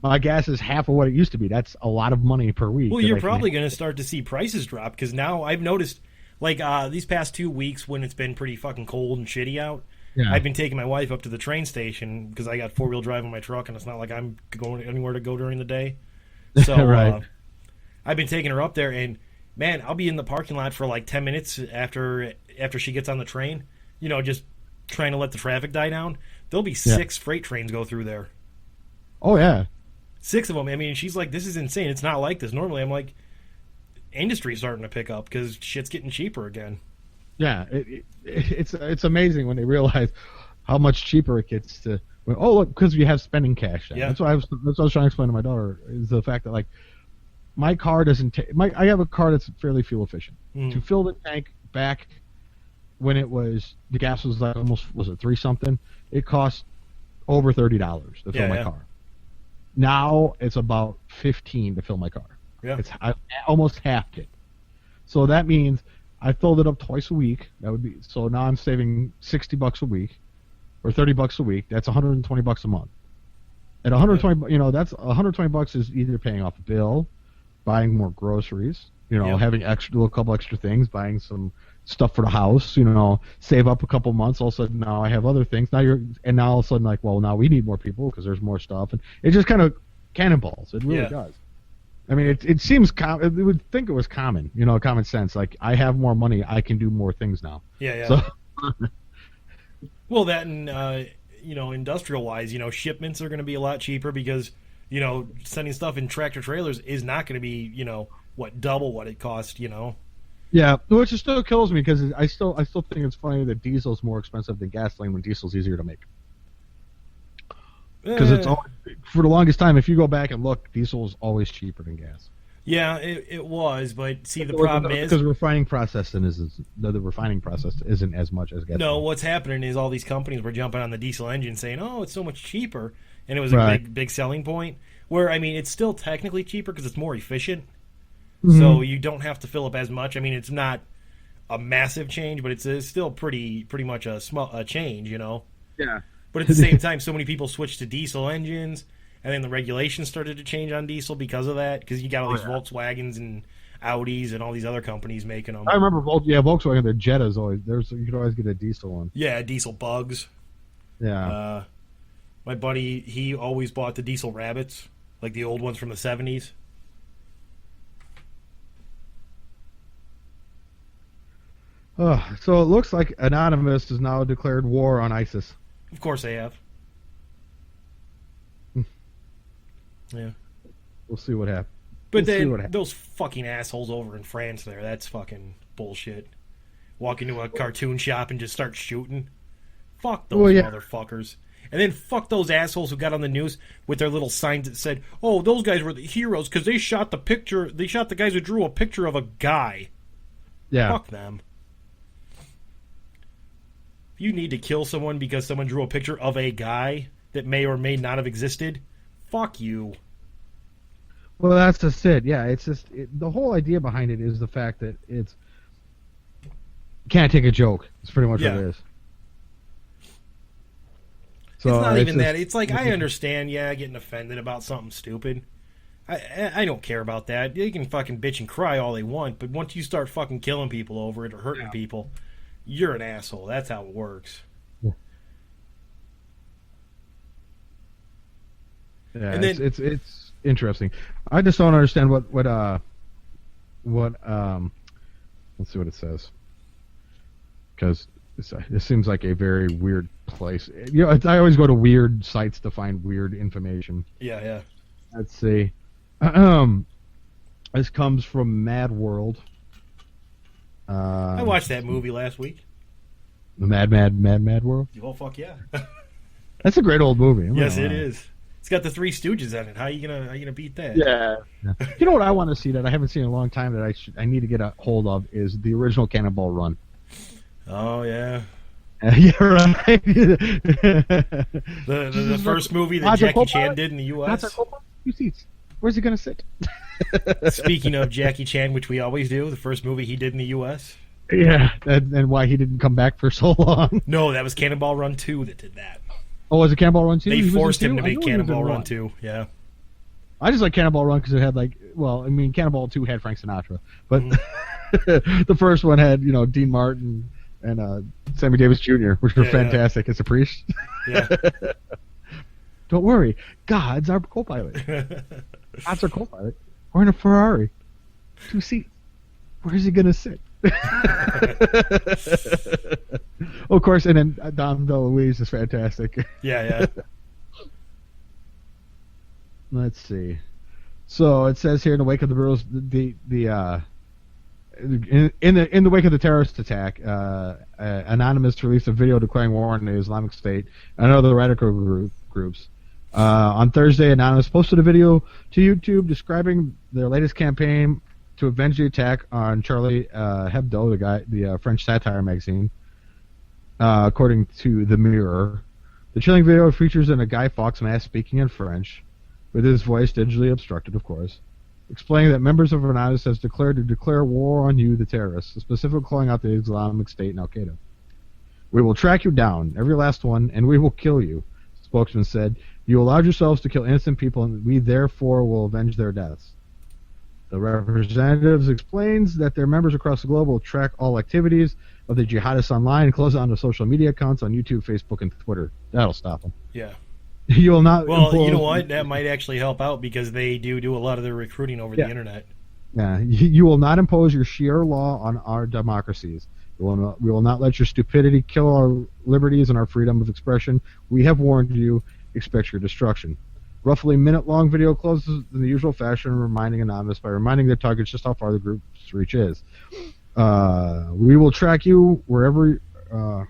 [SPEAKER 2] My gas is half of what it used to be. That's a lot of money per week.
[SPEAKER 3] Well, you're probably going to start to see prices drop because now I've noticed, like these past 2 weeks when it's been pretty fucking cold and shitty out, I've been taking my wife up to the train station because I got 4-wheel drive on my truck and it's not like I'm going anywhere to go during the day. So
[SPEAKER 2] right.
[SPEAKER 3] I've been taking her up there and man, I'll be in the parking lot for like 10 minutes after she gets on the train, just trying to let the traffic die down. There'll be 6 freight trains go through there.
[SPEAKER 2] Oh, yeah.
[SPEAKER 3] 6 of them. I mean, she's like, this is insane. It's not like this. Normally, I'm like, industry's starting to pick up because shit's getting cheaper again.
[SPEAKER 2] Yeah, it's amazing when they realize how much cheaper it gets to. Look, because you have spending cash. Now.
[SPEAKER 3] Yeah.
[SPEAKER 2] That's what I was trying to explain to my daughter is the fact that like my car doesn't take. I have a car that's fairly fuel efficient. To fill the tank back when the gas was like almost, was it 3 something? It cost over $30 to fill my car. Now it's about 15 to fill my car.
[SPEAKER 3] Yeah.
[SPEAKER 2] I almost halved it. So that means I filled it up twice a week. That would be so now I'm saving $60 a week or $30 a week. That's $120 a month. At 120, that's $120 is either paying off a bill, buying more groceries, having do a couple extra things, buying some stuff for the house, save up a couple months. All of a sudden now I have other things. Now all of a sudden like, well, now we need more people because there's more stuff, and it just kind of cannonballs. It really does. I mean, it seems you would think it was common, common sense. Like I have more money, I can do more things now.
[SPEAKER 3] Yeah.
[SPEAKER 2] So,
[SPEAKER 3] well, that and industrial wise, shipments are going to be a lot cheaper because sending stuff in tractor trailers is not going to be double what it costs.
[SPEAKER 2] Yeah, which still kills me because I still think it's funny that diesel's more expensive than gasoline when diesel's easier to make. Because it's always, for the longest time, if you go back and look, diesel is always cheaper than gas.
[SPEAKER 3] Yeah, it was, but see, the problem is
[SPEAKER 2] because the refining process isn't as much as gasoline.
[SPEAKER 3] No, what's happening is all these companies were jumping on the diesel engine, saying, "Oh, it's so much cheaper," and it was a big selling point. Where I mean, it's still technically cheaper because it's more efficient, so you don't have to fill up as much. I mean, it's not a massive change, but it's still pretty much a small change,
[SPEAKER 2] Yeah.
[SPEAKER 3] But at the same time, so many people switched to diesel engines, and then the regulations started to change on diesel because of that. Because you got all these Volkswagens and Audis and all these other companies making them.
[SPEAKER 2] I remember, Volkswagen. Their Jetta's always you could always get a diesel one.
[SPEAKER 3] Yeah, diesel bugs.
[SPEAKER 2] Yeah.
[SPEAKER 3] My buddy, he always bought the diesel rabbits, like the old ones from the 70s.
[SPEAKER 2] So it looks like Anonymous has now declared war on ISIS.
[SPEAKER 3] Of course they have. Yeah.
[SPEAKER 2] We'll see what happens.
[SPEAKER 3] But then those fucking assholes over in France that's fucking bullshit. Walk into a cartoon shop and just start shooting. Fuck those motherfuckers. And then fuck those assholes who got on the news with their little signs that said, "Oh, those guys were the heroes because they shot the picture. They shot the guys who drew a picture of a guy."
[SPEAKER 2] Yeah.
[SPEAKER 3] Fuck them. If you need to kill someone because someone drew a picture of a guy that may or may not have existed, fuck you.
[SPEAKER 2] Well, that's just it. Yeah, it's just the whole idea behind it is the fact that you can't take a joke. It's pretty much what it is. So
[SPEAKER 3] it's not even that. It's like, I understand, getting offended about something stupid. I don't care about that. They can fucking bitch and cry all they want, but once you start fucking killing people over it or hurting people, you're an asshole. That's how it works.
[SPEAKER 2] Yeah, and then, it's interesting. I just don't understand what let's see what it says, because it seems like a very weird place. I always go to weird sites to find weird information.
[SPEAKER 3] Yeah.
[SPEAKER 2] Let's see. This comes from Mad World.
[SPEAKER 3] I watched that movie last week.
[SPEAKER 2] The Mad World?
[SPEAKER 3] Oh, fuck yeah.
[SPEAKER 2] That's a great old movie.
[SPEAKER 3] Yes, it is. It's got the Three Stooges in it. How you gonna beat that?
[SPEAKER 2] Yeah. You know what I want to see that I haven't seen in a long time that I need to get a hold of is the original Cannonball Run.
[SPEAKER 3] Oh yeah.
[SPEAKER 2] Yeah, right.
[SPEAKER 3] the first movie that Jackie Chan did in the U.S.
[SPEAKER 2] 2 seats. Where's he gonna sit?
[SPEAKER 3] Speaking of Jackie Chan, which we always do, the first movie he did in the U.S.
[SPEAKER 2] Yeah, and why he didn't come back for so long.
[SPEAKER 3] No, that was Cannonball Run 2 that did that.
[SPEAKER 2] Oh, was it Cannonball Run 2?
[SPEAKER 3] They forced him to make Cannonball Run 2, yeah.
[SPEAKER 2] I just like Cannonball Run because it had Cannonball 2 had Frank Sinatra, but the first one had, Dean Martin and Sammy Davis Jr., which were fantastic as a priest.
[SPEAKER 3] Yeah.
[SPEAKER 2] Don't worry, God's our co-pilot. God's our co-pilot. We're in a Ferrari. 2 seats. Where's he going to sit? Of course, and then Dom DeLuise is fantastic.
[SPEAKER 3] Yeah.
[SPEAKER 2] Let's see. So it says here in the wake of the Burroughs, in the wake of the terrorist attack, Anonymous released a video declaring war on the Islamic State and other radical groups. On Thursday, Anonymous posted a video to YouTube describing their latest campaign to avenge the attack on Charlie Hebdo, the French satire magazine. According to The Mirror, the chilling video features a Guy Fawkes mask speaking in French, with his voice digitally obstructed, of course, explaining that members of Anonymous has declared to declare war on you, the terrorists, specifically calling out the Islamic State and Al Qaeda. We will track you down, every last one, and we will kill you, the spokesman said. You allowed yourselves to kill innocent people, and we therefore will avenge their deaths. The representatives explains that their members across the globe will track all activities of the jihadists online and close down their social media accounts on YouTube, Facebook, and Twitter. That'll stop them.
[SPEAKER 3] Yeah.
[SPEAKER 2] You will not.
[SPEAKER 3] Well, you know what? That might actually help out because they do a lot of their recruiting over the internet.
[SPEAKER 2] Yeah. You will not impose your Sharia law on our democracies. We will not let your stupidity kill our liberties and our freedom of expression. We have warned you. Expect your destruction. Roughly minute-long video closes in the usual fashion, reminding Anonymous by reminding their targets just how far the group's reach is. We will track you wherever.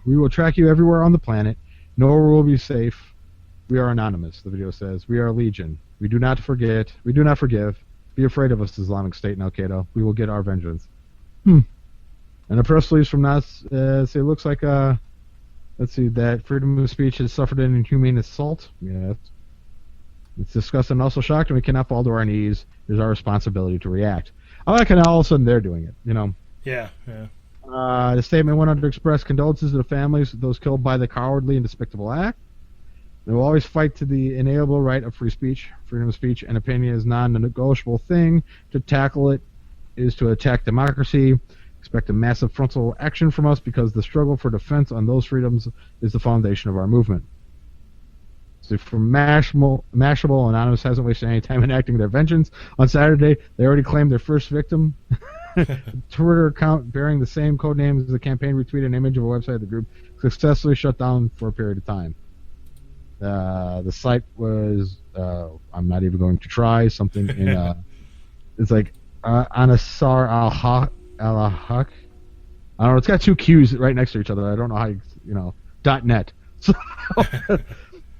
[SPEAKER 2] We will track you everywhere on the planet. Nowhere will be safe. We are Anonymous. The video says we are Legion. We do not forget. We do not forgive. Be afraid of us, Islamic State and Al Qaeda. We will get our vengeance. And the press release from NAS says it looks like let's see, that freedom of speech has suffered an inhumane assault. Yes. It's disgusting and also shocked, and we cannot fall to our knees. It is our responsibility to react. I like how all of a sudden they're doing it,
[SPEAKER 3] Yeah.
[SPEAKER 2] The statement went on to express condolences to the families of those killed by the cowardly and despicable act. They will always fight to the inalienable right of free speech. Freedom of speech and opinion is non-negotiable thing. To tackle it is to attack democracy. Expect a massive frontal action from us because the struggle for defense on those freedoms is the foundation of our movement. So from Mashable, Anonymous hasn't wasted any time enacting their vengeance. On Saturday, they already claimed their first victim. Twitter account bearing the same code name as the campaign retweeted an image of a website of the group successfully shut down for a period of time. The site was, I'm not even going to try, something in It's like Anasar al-Haq. I don't know. It's got two Q's right next to each other. I don't know how .net. So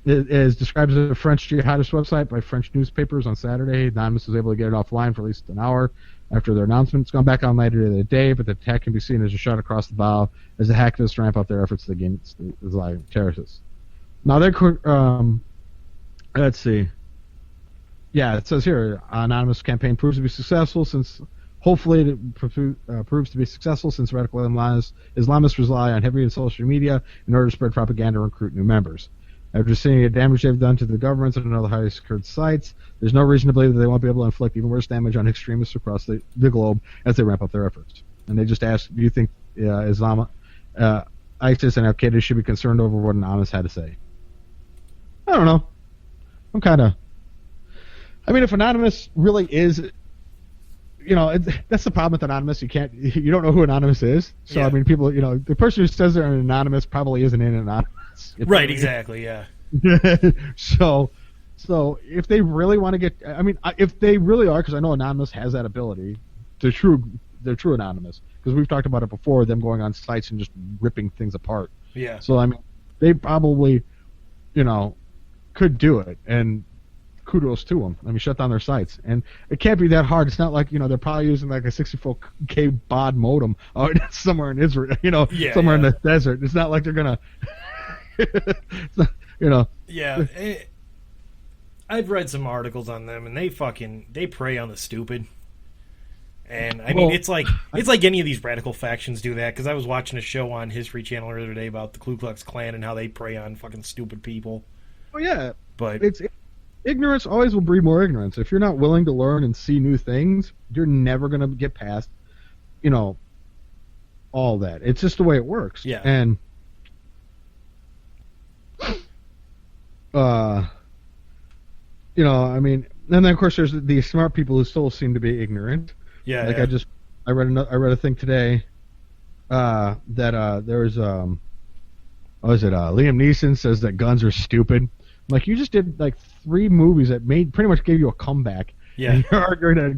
[SPEAKER 2] it is described as a French jihadist website by French newspapers on Saturday. Anonymous was able to get it offline for at least an hour after their announcement. It's gone back on later in the day, but the attack can be seen as a shot across the bow as the hacktivists ramp up their efforts against the Islamic terrorists. Now, let's see. Yeah, it says here, anonymous campaign proves to be successful since, hopefully it proves to be successful since radical Islamists rely on heavy social media in order to spread propaganda and recruit new members. After seeing the damage they've done to the governments and other highly secured sites, there's no reason to believe that they won't be able to inflict even worse damage on extremists across the globe as they ramp up their efforts. And they just ask, do you think ISIS and Al-Qaeda should be concerned over what Anonymous had to say? I don't know. If Anonymous really is, that's the problem with Anonymous. You don't know who Anonymous is. So,
[SPEAKER 3] yeah.
[SPEAKER 2] People, the person who says they're an Anonymous probably isn't in Anonymous.
[SPEAKER 3] Right, exactly, yeah.
[SPEAKER 2] So if they really want to get, if they really are, because I know Anonymous has that ability, they're true Anonymous, because we've talked about it before, them going on sites and just ripping things apart.
[SPEAKER 3] Yeah.
[SPEAKER 2] So, they probably, could do it, and kudos to them. Shut down their sites, and it can't be that hard. It's not like they're probably using like a 64K baud modem somewhere in Israel, somewhere in the desert. It's not like they're gonna,
[SPEAKER 3] Yeah, I've read some articles on them, and they prey on the stupid. And it's like any of these radical factions do that. Because I was watching a show on History Channel the other day about the Ku Klux Klan and how they prey on fucking stupid people.
[SPEAKER 2] Oh yeah,
[SPEAKER 3] but
[SPEAKER 2] ignorance always will breed more ignorance. If you're not willing to learn and see new things, you're never going to get past, all that. It's just the way it works.
[SPEAKER 3] Yeah.
[SPEAKER 2] And, and then of course there's the smart people who still seem to be ignorant.
[SPEAKER 3] Yeah.
[SPEAKER 2] Like
[SPEAKER 3] yeah.
[SPEAKER 2] I read a thing today, that there was Liam Neeson says that guns are stupid. Like, you just did like 3 movies that pretty much gave you a comeback.
[SPEAKER 3] Yeah.
[SPEAKER 2] And you're arguing that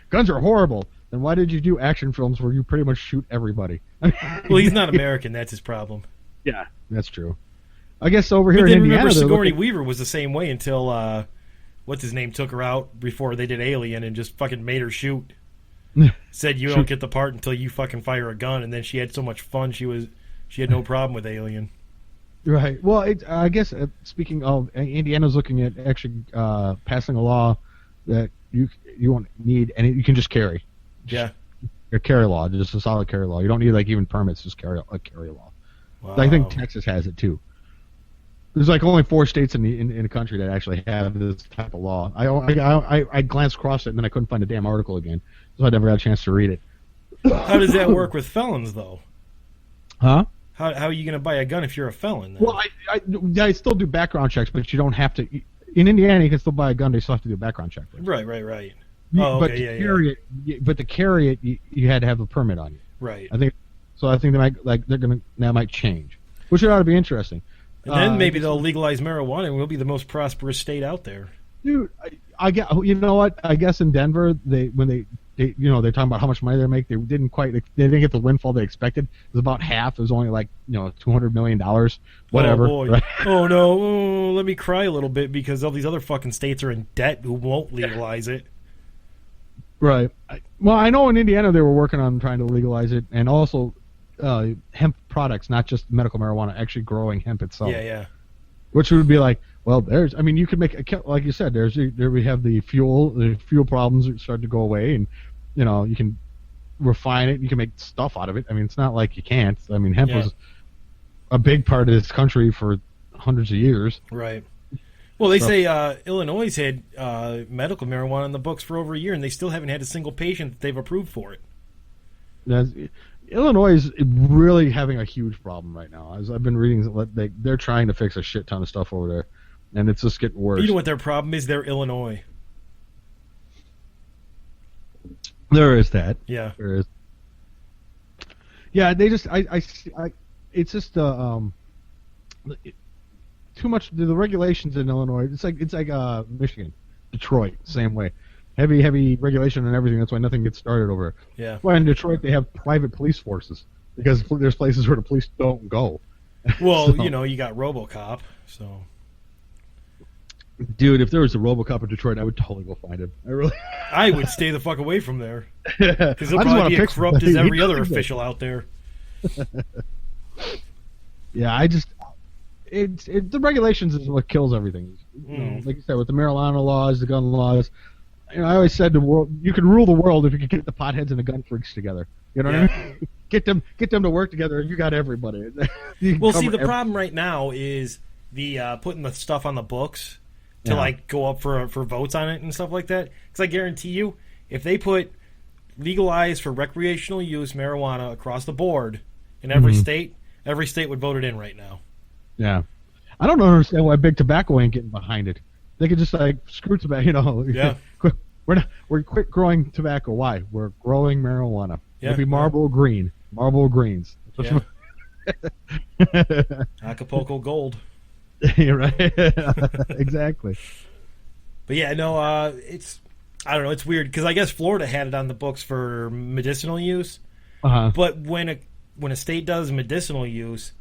[SPEAKER 2] guns are horrible. Then why did you do action films where you pretty much shoot everybody?
[SPEAKER 3] Well, he's not American. That's his problem.
[SPEAKER 2] Yeah, that's true. I guess over here
[SPEAKER 3] in
[SPEAKER 2] Indiana,
[SPEAKER 3] remember Sigourney Weaver was the same way until what's his name took her out before they did Alien and just fucking made her shoot. Said you don't get the part until you fucking fire a gun, and then she had so much fun she had no problem with Alien.
[SPEAKER 2] Right. Well, I guess speaking of, Indiana's looking at actually passing a law that you won't need any. You can just carry.
[SPEAKER 3] Yeah.
[SPEAKER 2] A carry law, just a solid carry law. You don't need like even permits. Just carry law.
[SPEAKER 3] Wow.
[SPEAKER 2] I think Texas has it too. There's like only 4 states in the country that actually have this type of law. I glanced across it and then I couldn't find the damn article again, so I never got a chance to read it.
[SPEAKER 3] How does that work with felons though?
[SPEAKER 2] Huh?
[SPEAKER 3] How are you going to buy a gun if you're a felon? Then?
[SPEAKER 2] Well, I still do background checks, but you don't have to. In Indiana, you can still buy a gun. They still have to do a background check.
[SPEAKER 3] Right. Oh,
[SPEAKER 2] but
[SPEAKER 3] okay,
[SPEAKER 2] to carry it, you had to have a permit on you.
[SPEAKER 3] Right.
[SPEAKER 2] I think they might that might change, which ought to be interesting.
[SPEAKER 3] And then maybe they'll legalize marijuana, and we'll be the most prosperous state out there.
[SPEAKER 2] Dude, I get. You know what? I guess in Denver, they're talking about how much money they make. They didn't get the windfall they expected. It was about half. It was only like $200 million, whatever.
[SPEAKER 3] Oh boy.
[SPEAKER 2] Right?
[SPEAKER 3] Oh no. Oh, let me cry a little bit because all these other fucking states are in debt who won't legalize it.
[SPEAKER 2] Right. Well, I know in Indiana they were working on trying to legalize it, and also hemp products, not just medical marijuana, actually growing hemp itself.
[SPEAKER 3] Yeah.
[SPEAKER 2] Which would be like, well, you could make, like you said, there we have the fuel problems start to go away, and you can refine it, you can make stuff out of it. It's not like you can't. Hemp was a big part of this country for hundreds of years.
[SPEAKER 3] Right. Well, they say Illinois had medical marijuana in the books for over a year, and they still haven't had a single patient that they've approved for it.
[SPEAKER 2] Illinois is really having a huge problem right now. As I've been reading, they're trying to fix a shit ton of stuff over there, and it's just getting worse.
[SPEAKER 3] You know what their problem is? They're Illinois.
[SPEAKER 2] There is that.
[SPEAKER 3] Yeah.
[SPEAKER 2] There is. Yeah, they just it's just too much. The regulations in Illinois. It's like Michigan, Detroit, same way. heavy regulation and everything. That's why nothing gets started over.
[SPEAKER 3] Yeah.
[SPEAKER 2] Well, in Detroit they have private police forces because there's places where the police don't go.
[SPEAKER 3] Well, so, you got RoboCop, so.
[SPEAKER 2] Dude, if there was a RoboCop in Detroit, I would totally go find him.
[SPEAKER 3] I would stay the fuck away from there because he'll probably be as corrupt as every other official out there.
[SPEAKER 2] Yeah, the regulations is what kills everything. Like you said, with the marijuana laws, the gun laws. I always said the world, you can rule the world if you can get the potheads and the gun freaks together. You know what I mean? Get them to work together, and you got everybody.
[SPEAKER 3] Well, see, the problem right now is the putting the stuff on the books to like go up for votes on it and stuff like that. Because I guarantee you, if they put legalized for recreational use marijuana across the board in every state would vote it in right now.
[SPEAKER 2] Yeah, I don't understand why big tobacco ain't getting behind it. They could just like screw tobacco.
[SPEAKER 3] Yeah.
[SPEAKER 2] We're quit growing tobacco. Why? We're growing marijuana.
[SPEAKER 3] Yeah.
[SPEAKER 2] It'll be Marlboro Green. Marlboro Greens.
[SPEAKER 3] Yeah. Acapulco Gold.
[SPEAKER 2] You're right. Exactly.
[SPEAKER 3] But yeah, no, it's, I don't know, it's weird because I guess Florida had it on the books for medicinal use. But when a state does medicinal use,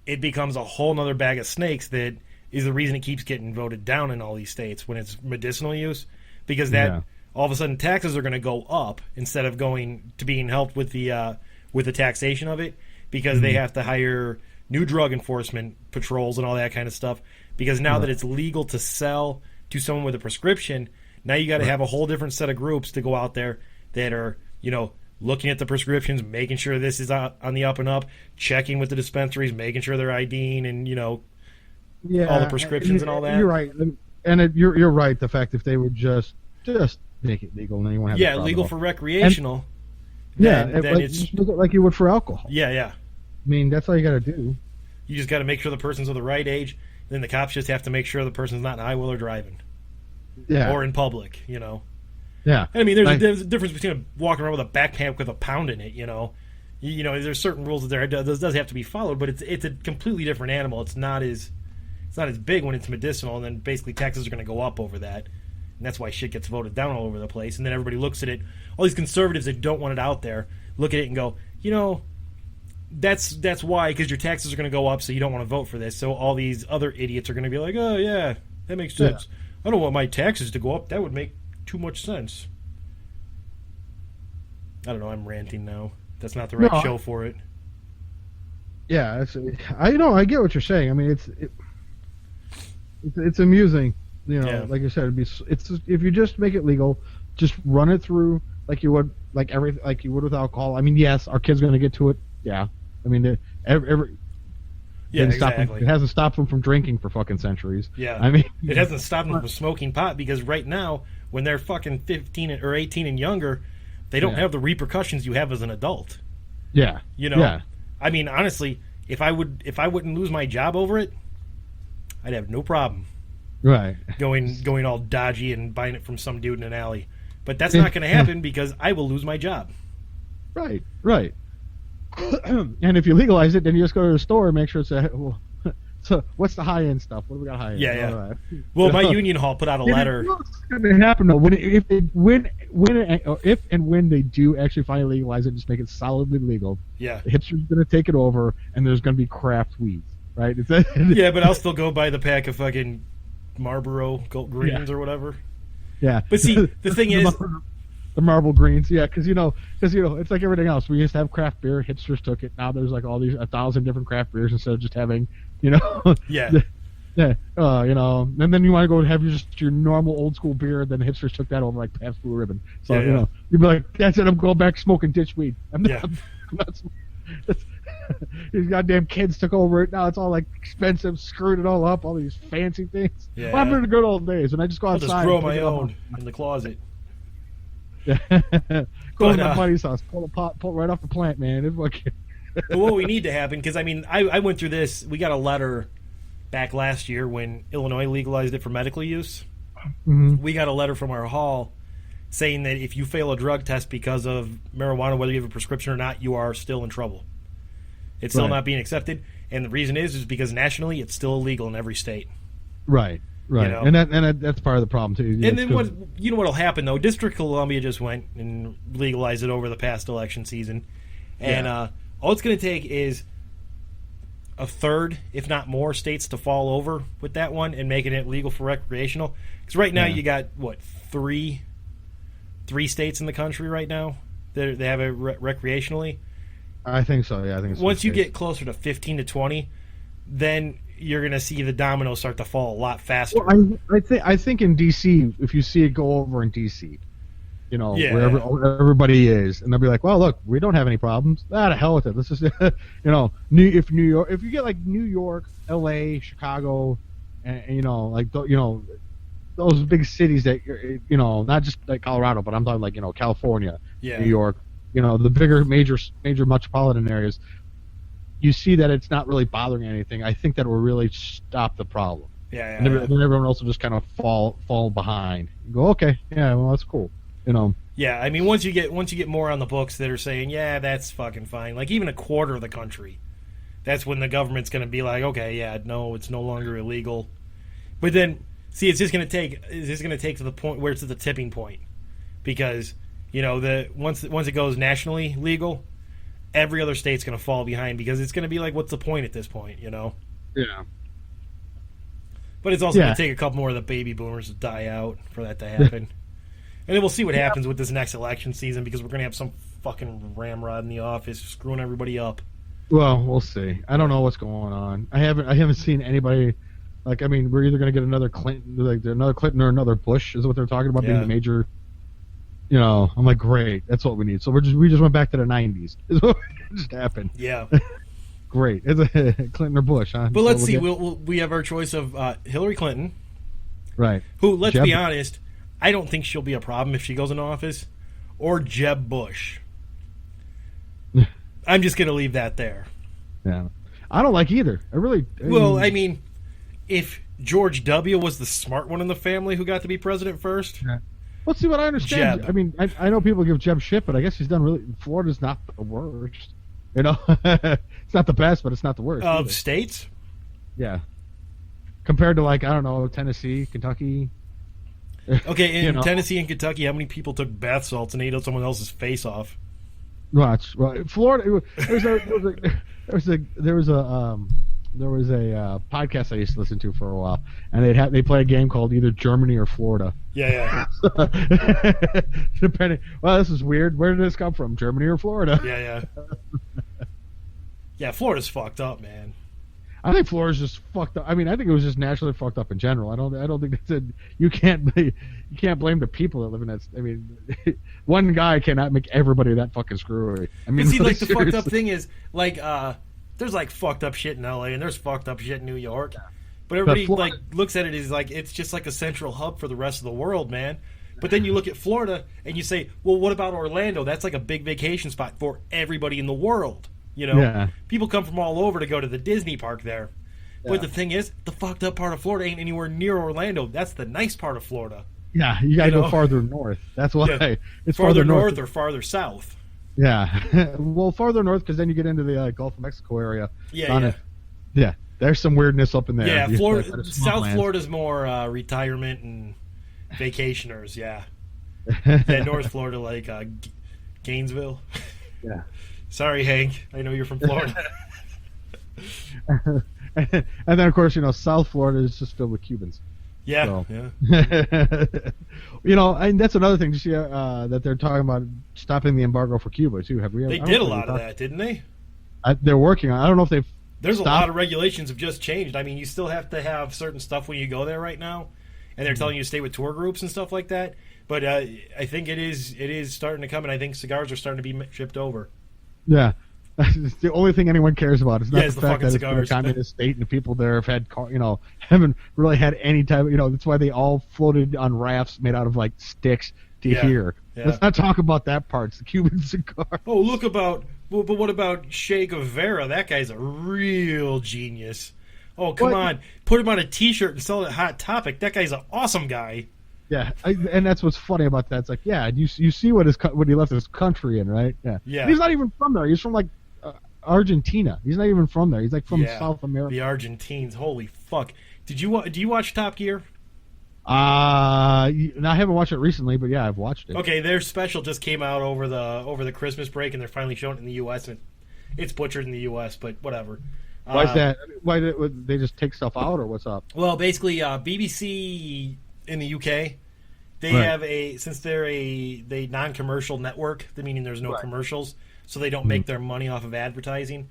[SPEAKER 3] it becomes a whole nother bag of snakes that is the reason it keeps getting voted down in all these states when it's medicinal use, because that all of a sudden taxes are going to go up instead of going to being helped with the taxation of it, because they have to hire new drug enforcement patrols and all that kind of stuff, because now that it's legal to sell to someone with a prescription, now you got to have a whole different set of groups to go out there that are, looking at the prescriptions, making sure this is on the up and up, checking with the dispensaries, making sure they're IDing and, all the prescriptions and all that.
[SPEAKER 2] You're right. And you're right. The fact if they would just make it legal and then you won't have
[SPEAKER 3] legal for recreational.
[SPEAKER 2] Then
[SPEAKER 3] it's
[SPEAKER 2] just make it like you would for alcohol.
[SPEAKER 3] Yeah.
[SPEAKER 2] I mean, that's all you got to do.
[SPEAKER 3] You just got to make sure the person's of the right age. Then the cops just have to make sure the person's not in high-wheeler driving. Yeah. Or in public,
[SPEAKER 2] Yeah.
[SPEAKER 3] I mean, there's a difference between walking around with a backpack with a pound in it, There's certain rules that there does have to be followed, but it's a completely different animal. It's not as big when it's medicinal, and then basically taxes are going to go up over that. And that's why shit gets voted down all over the place. And then everybody looks at it. All these conservatives that don't want it out there look at it and go, that's why, because your taxes are going to go up, so you don't want to vote for this. So all these other idiots are going to be like, oh, yeah, that makes sense. Yeah. I don't want my taxes to go up. That would make too much sense. I don't know. I'm ranting now. That's not the right show for it.
[SPEAKER 2] Yeah, I get what you're saying. I mean, it's amusing. Like you said, it's if you just make it legal, just run it through like you would with alcohol. I mean, yes, our kids are going to get to it. Yeah, I mean,
[SPEAKER 3] exactly.
[SPEAKER 2] It hasn't stopped them from drinking for fucking centuries.
[SPEAKER 3] Yeah,
[SPEAKER 2] I mean,
[SPEAKER 3] it hasn't stopped them from smoking pot, because right now, when they're fucking 15 or 18 and younger, they don't have the repercussions you have as an adult.
[SPEAKER 2] Yeah, Yeah.
[SPEAKER 3] I mean, honestly, if I wouldn't lose my job over it, I'd have no problem.
[SPEAKER 2] Right.
[SPEAKER 3] Going all dodgy and buying it from some dude in an alley, but that's not going to happen because I will lose my job.
[SPEAKER 2] Right. And if you legalize it, then you just go to the store and make sure so what's the high end stuff? What do we got high end?
[SPEAKER 3] Yeah. Well, my union hall put out a letter.
[SPEAKER 2] What's going to happen though? If and when they do actually finally legalize it, just make it solidly legal.
[SPEAKER 3] Yeah.
[SPEAKER 2] The hipsters going to take it over, and there's going to be craft weeds, right?
[SPEAKER 3] Yeah, but I'll still go buy the pack of fucking Marlboro Greens or whatever.
[SPEAKER 2] Yeah.
[SPEAKER 3] But see, the thing is,
[SPEAKER 2] the Marlboro Greens, because it's like everything else. We used to have craft beer. Hipsters took it. Now there's like all these 1,000 different craft beers instead of just having,
[SPEAKER 3] Yeah.
[SPEAKER 2] And then you want to go have your normal old school beer. Then the hipsters took that over like Pabst Blue Ribbon. So you'd be like, that's it. I'm going back smoking ditch weed. I'm not these goddamn kids took over it. Now it's all like expensive, screwed it all up, all these fancy things.
[SPEAKER 3] Yeah.
[SPEAKER 2] Well, I'm in the good old days, and I just go outside.
[SPEAKER 3] I'll just grow my own in the closet.
[SPEAKER 2] Yeah. Go to my buddy's house, pull right off the plant, man. It's fucking.
[SPEAKER 3] But what we need to happen, because I mean, I went through this. We got a letter back last year when Illinois legalized it for medical use.
[SPEAKER 2] Mm-hmm.
[SPEAKER 3] We got a letter from our hall saying that if you fail a drug test because of marijuana, whether you have a prescription or not, you are still in trouble. It's still not being accepted, and the reason is because nationally it's still illegal in every state.
[SPEAKER 2] Right. Right, and that's part of the problem too.
[SPEAKER 3] And then what'll happen though? District of Columbia just went and legalized it over the past election season, and all it's going to take is a third, if not more, states to fall over with that one and making it legal for recreational. Because right now you got three states in the country right now that they have it recreationally.
[SPEAKER 2] I think so. Yeah, I think it's
[SPEAKER 3] once you get closer to 15 to 20, then you're going to see the dominoes start to fall a lot faster.
[SPEAKER 2] Well, I think in DC, if you see it go over in DC, wherever everybody is, and they'll be like, well, look, we don't have any problems. To hell with it. Let's just, if New York, if you get like New York, LA, Chicago, and those big cities that not just like Colorado, but I'm talking like California, New York, the bigger major metropolitan areas. You see that it's not really bothering anything. I think that will really stop the problem.
[SPEAKER 3] Yeah.
[SPEAKER 2] And then everyone else will just kind of fall behind. You go, okay, yeah, well, that's cool.
[SPEAKER 3] Yeah, I mean, once you get more on the books that are saying, yeah, that's fucking fine. Like even a quarter of the country, that's when the government's going to be like, okay, yeah, no, it's no longer illegal. But then, see, it's just going to take to the point where it's at the tipping point, because once it goes nationally legal, every other state's going to fall behind, because it's going to be like, what's the point at this point,
[SPEAKER 2] Yeah.
[SPEAKER 3] But it's also going to take a couple more of the baby boomers to die out for that to happen. And then we'll see what happens with this next election season, because we're going to have some fucking ramrod in the office screwing everybody up.
[SPEAKER 2] Well, we'll see. I don't know what's going on. I haven't seen anybody. Like, I mean, we're either going to get another Clinton, or another Bush, is what they're talking about being the major. I'm like, great, that's what we need. So we just went back to the 90s. Is what just happened.
[SPEAKER 3] Yeah.
[SPEAKER 2] Great. It's a Clinton or Bush, huh?
[SPEAKER 3] But let's see. We have our choice of Hillary Clinton.
[SPEAKER 2] Right.
[SPEAKER 3] Who, let's be honest, I don't think she'll be a problem if she goes into office. Or Jeb Bush. I'm just going to leave that there.
[SPEAKER 2] Yeah. I don't like either.
[SPEAKER 3] I mean, if George W. was the smart one in the family who got to be president first.
[SPEAKER 2] Yeah. Well, see what I understand.
[SPEAKER 3] Jeb.
[SPEAKER 2] I mean, I know people give Jeb shit, but I guess he's done really. Florida's not the worst. It's not the best, but it's not the worst.
[SPEAKER 3] Of states?
[SPEAKER 2] Yeah. Compared to, like, I don't know, Tennessee, Kentucky.
[SPEAKER 3] Okay, in Tennessee and Kentucky, how many people took bath salts and ate someone else's face off?
[SPEAKER 2] Watch. Well, Florida. There was a podcast I used to listen to for a while, and they play a game called either Germany or Florida.
[SPEAKER 3] Yeah.
[SPEAKER 2] Depending. Well, this is weird. Where did this come from? Germany or Florida?
[SPEAKER 3] Yeah. Yeah, Florida's fucked up, man.
[SPEAKER 2] I think Florida's just fucked up. I mean, I think it was just naturally fucked up in general. I don't think that's you can't blame the people that live in that. I mean, one guy cannot make everybody that fucking screwy. I mean,
[SPEAKER 3] see, like, the fucked up thing is, like, there's like fucked up shit in LA and there's fucked up shit in New York, but everybody like looks at it as like it's just like a central hub for the rest of the world, man. But then you look at Florida and you say, well, what about Orlando? That's like a big vacation spot for everybody in the world. People come from all over to go to the Disney park there. Yeah. But the thing is, the fucked up part of Florida ain't anywhere near Orlando. That's the nice part of Florida.
[SPEAKER 2] Yeah, you gotta go farther north. That's why. Yeah. It's
[SPEAKER 3] farther north or farther south.
[SPEAKER 2] Yeah, well, farther north, because then you get into the Gulf of Mexico area.
[SPEAKER 3] Yeah.
[SPEAKER 2] There's some weirdness up in there.
[SPEAKER 3] Yeah, Florida, South Florida's more retirement and vacationers. Yeah, North Florida, like Gainesville.
[SPEAKER 2] Yeah.
[SPEAKER 3] Sorry, Hank. I know you're from Florida.
[SPEAKER 2] And then, of course, South Florida is just filled with Cubans.
[SPEAKER 3] Yeah,
[SPEAKER 2] and that's another thing. You see that they're talking about stopping the embargo for Cuba too.
[SPEAKER 3] They did a lot of that, didn't they?
[SPEAKER 2] They're working on. I don't know if they've.
[SPEAKER 3] There's a lot of regulations have just changed. I mean, you still have to have certain stuff when you go there right now, and they're telling you to stay with tour groups and stuff like that. But I think it is starting to come, and I think cigars are starting to be shipped over.
[SPEAKER 2] Yeah. It's the only thing anyone cares about. It's not the fact that
[SPEAKER 3] cigars.
[SPEAKER 2] It's a communist state and the people there have had, haven't really had any type of, that's why they all floated on rafts made out of like sticks to here. Yeah. Let's not talk about that part. It's the Cuban cigar.
[SPEAKER 3] Oh, but what about Che Guevara? That guy's a real genius. Oh, come on. Put him on a t-shirt and sell it at Hot Topic. That guy's an awesome guy.
[SPEAKER 2] Yeah, and that's what's funny about that. It's like, yeah, you see what he left his country in, right? Yeah.
[SPEAKER 3] And
[SPEAKER 2] he's not even from there. He's from like Argentina. He's not even from there. He's like from South America.
[SPEAKER 3] The Argentines. Holy fuck! Do you watch Top Gear?
[SPEAKER 2] I haven't watched it recently, but yeah, I've watched it.
[SPEAKER 3] Okay, their special just came out over the Christmas break, and they're finally showing it in the U.S. and it's butchered in the U.S., but whatever.
[SPEAKER 2] Why is that? Why did they just take stuff out, or what's up?
[SPEAKER 3] Well, basically, BBC in the UK, they have since they're a non-commercial network, meaning there's no commercials, so they don't make their money off of advertising.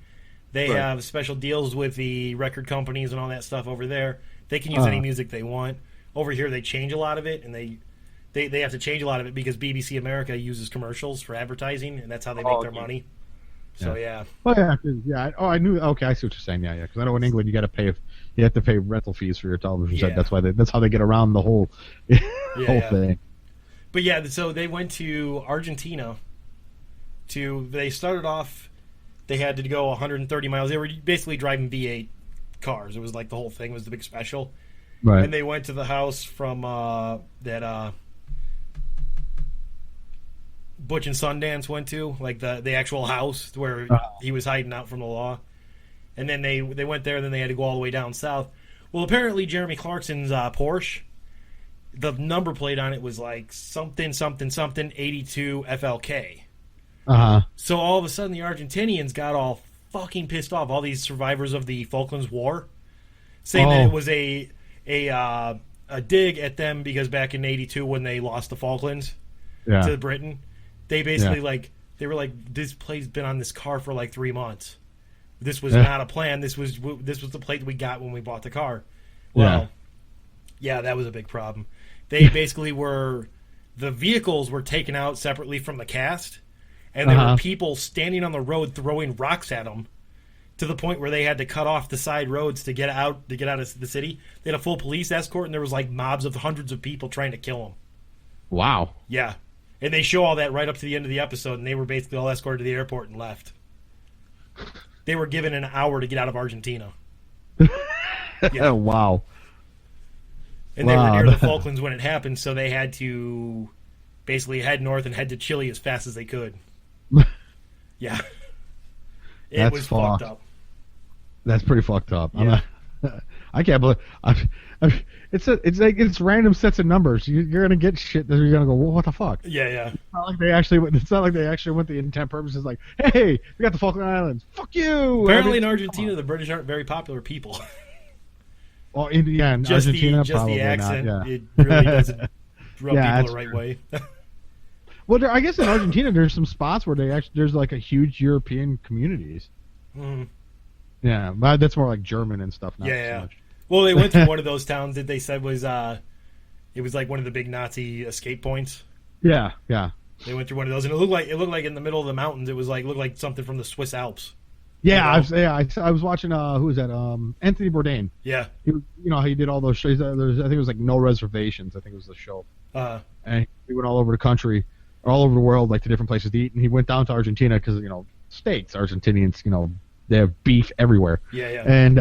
[SPEAKER 3] They have special deals with the record companies and all that stuff over there. They can use any music they want. Over here, they change a lot of it, and they have to change a lot of it because BBC America uses commercials for advertising, and that's how they make their money. So yeah.
[SPEAKER 2] Oh yeah. Oh, I knew. Okay, I see what you're saying. Yeah. Because I know in England you have to pay rental fees for your television set. That's how they get around the whole thing.
[SPEAKER 3] But yeah, so they went to Argentina. They started off. They had to go 130 miles. They were basically driving V8 cars. It was like the whole thing was the big special. Right. And they went to the house from that Butch and Sundance went to, like the actual house where he was hiding out from the law. And then they went there, and then they had to go all the way down south. Well, apparently Jeremy Clarkson's Porsche, the number plate on it was like something 82 FLK. So all of a sudden the Argentinians got all fucking pissed off, all these survivors of the Falklands War, saying that it was a dig at them because back in 82 when they lost the Falklands to Britain, they basically they were like, this plate's been on this car for like 3 months. This was not a plan. This was the plate we got when we bought the car. Well, yeah, that was a big problem. They basically the vehicles were taken out separately from the cast, and there were people standing on the road throwing rocks at them, to the point where they had to cut off the side roads to get out of the city. They had a full police escort, and there was like mobs of hundreds of people trying to kill them.
[SPEAKER 2] Wow.
[SPEAKER 3] Yeah. And they show all that right up to the end of the episode, and they were basically all escorted to the airport and left. They were given an hour to get out of Argentina.
[SPEAKER 2] Yeah. Wow.
[SPEAKER 3] And they were near the Falklands when it happened, so they had to basically head north and head to Chile as fast as they could. Yeah. It was fucked up.
[SPEAKER 2] That's pretty fucked up. Yeah. I can't believe it's random sets of numbers. You're gonna get shit that you're gonna go, well, what the fuck?
[SPEAKER 3] Yeah.
[SPEAKER 2] It's not like they actually went the intent purposes like, hey, we got the Falkland Islands. Fuck you.
[SPEAKER 3] Apparently in Argentina the British aren't very popular people.
[SPEAKER 2] Well, in Argentina, probably
[SPEAKER 3] the accent,
[SPEAKER 2] not. Yeah.
[SPEAKER 3] It really doesn't rub people the right way.
[SPEAKER 2] Well, I guess in Argentina there's some spots where there's like a huge European communities.
[SPEAKER 3] Mm-hmm.
[SPEAKER 2] Yeah, but that's more like German and stuff. Not so much.
[SPEAKER 3] Well, they went through one of those towns that they said was it was like one of the big Nazi escape points.
[SPEAKER 2] Yeah.
[SPEAKER 3] They went through one of those, and it looked like in the middle of the mountains. It looked like something from the Swiss Alps.
[SPEAKER 2] Yeah, I was watching. Who was that? Anthony Bourdain.
[SPEAKER 3] Yeah.
[SPEAKER 2] He did all those shows. I think it was like No Reservations. I think it was the show. And he went all over the country, all over the world, like to different places to eat. And he went down to Argentina because steaks. Argentinians, they have beef everywhere.
[SPEAKER 3] Yeah.
[SPEAKER 2] And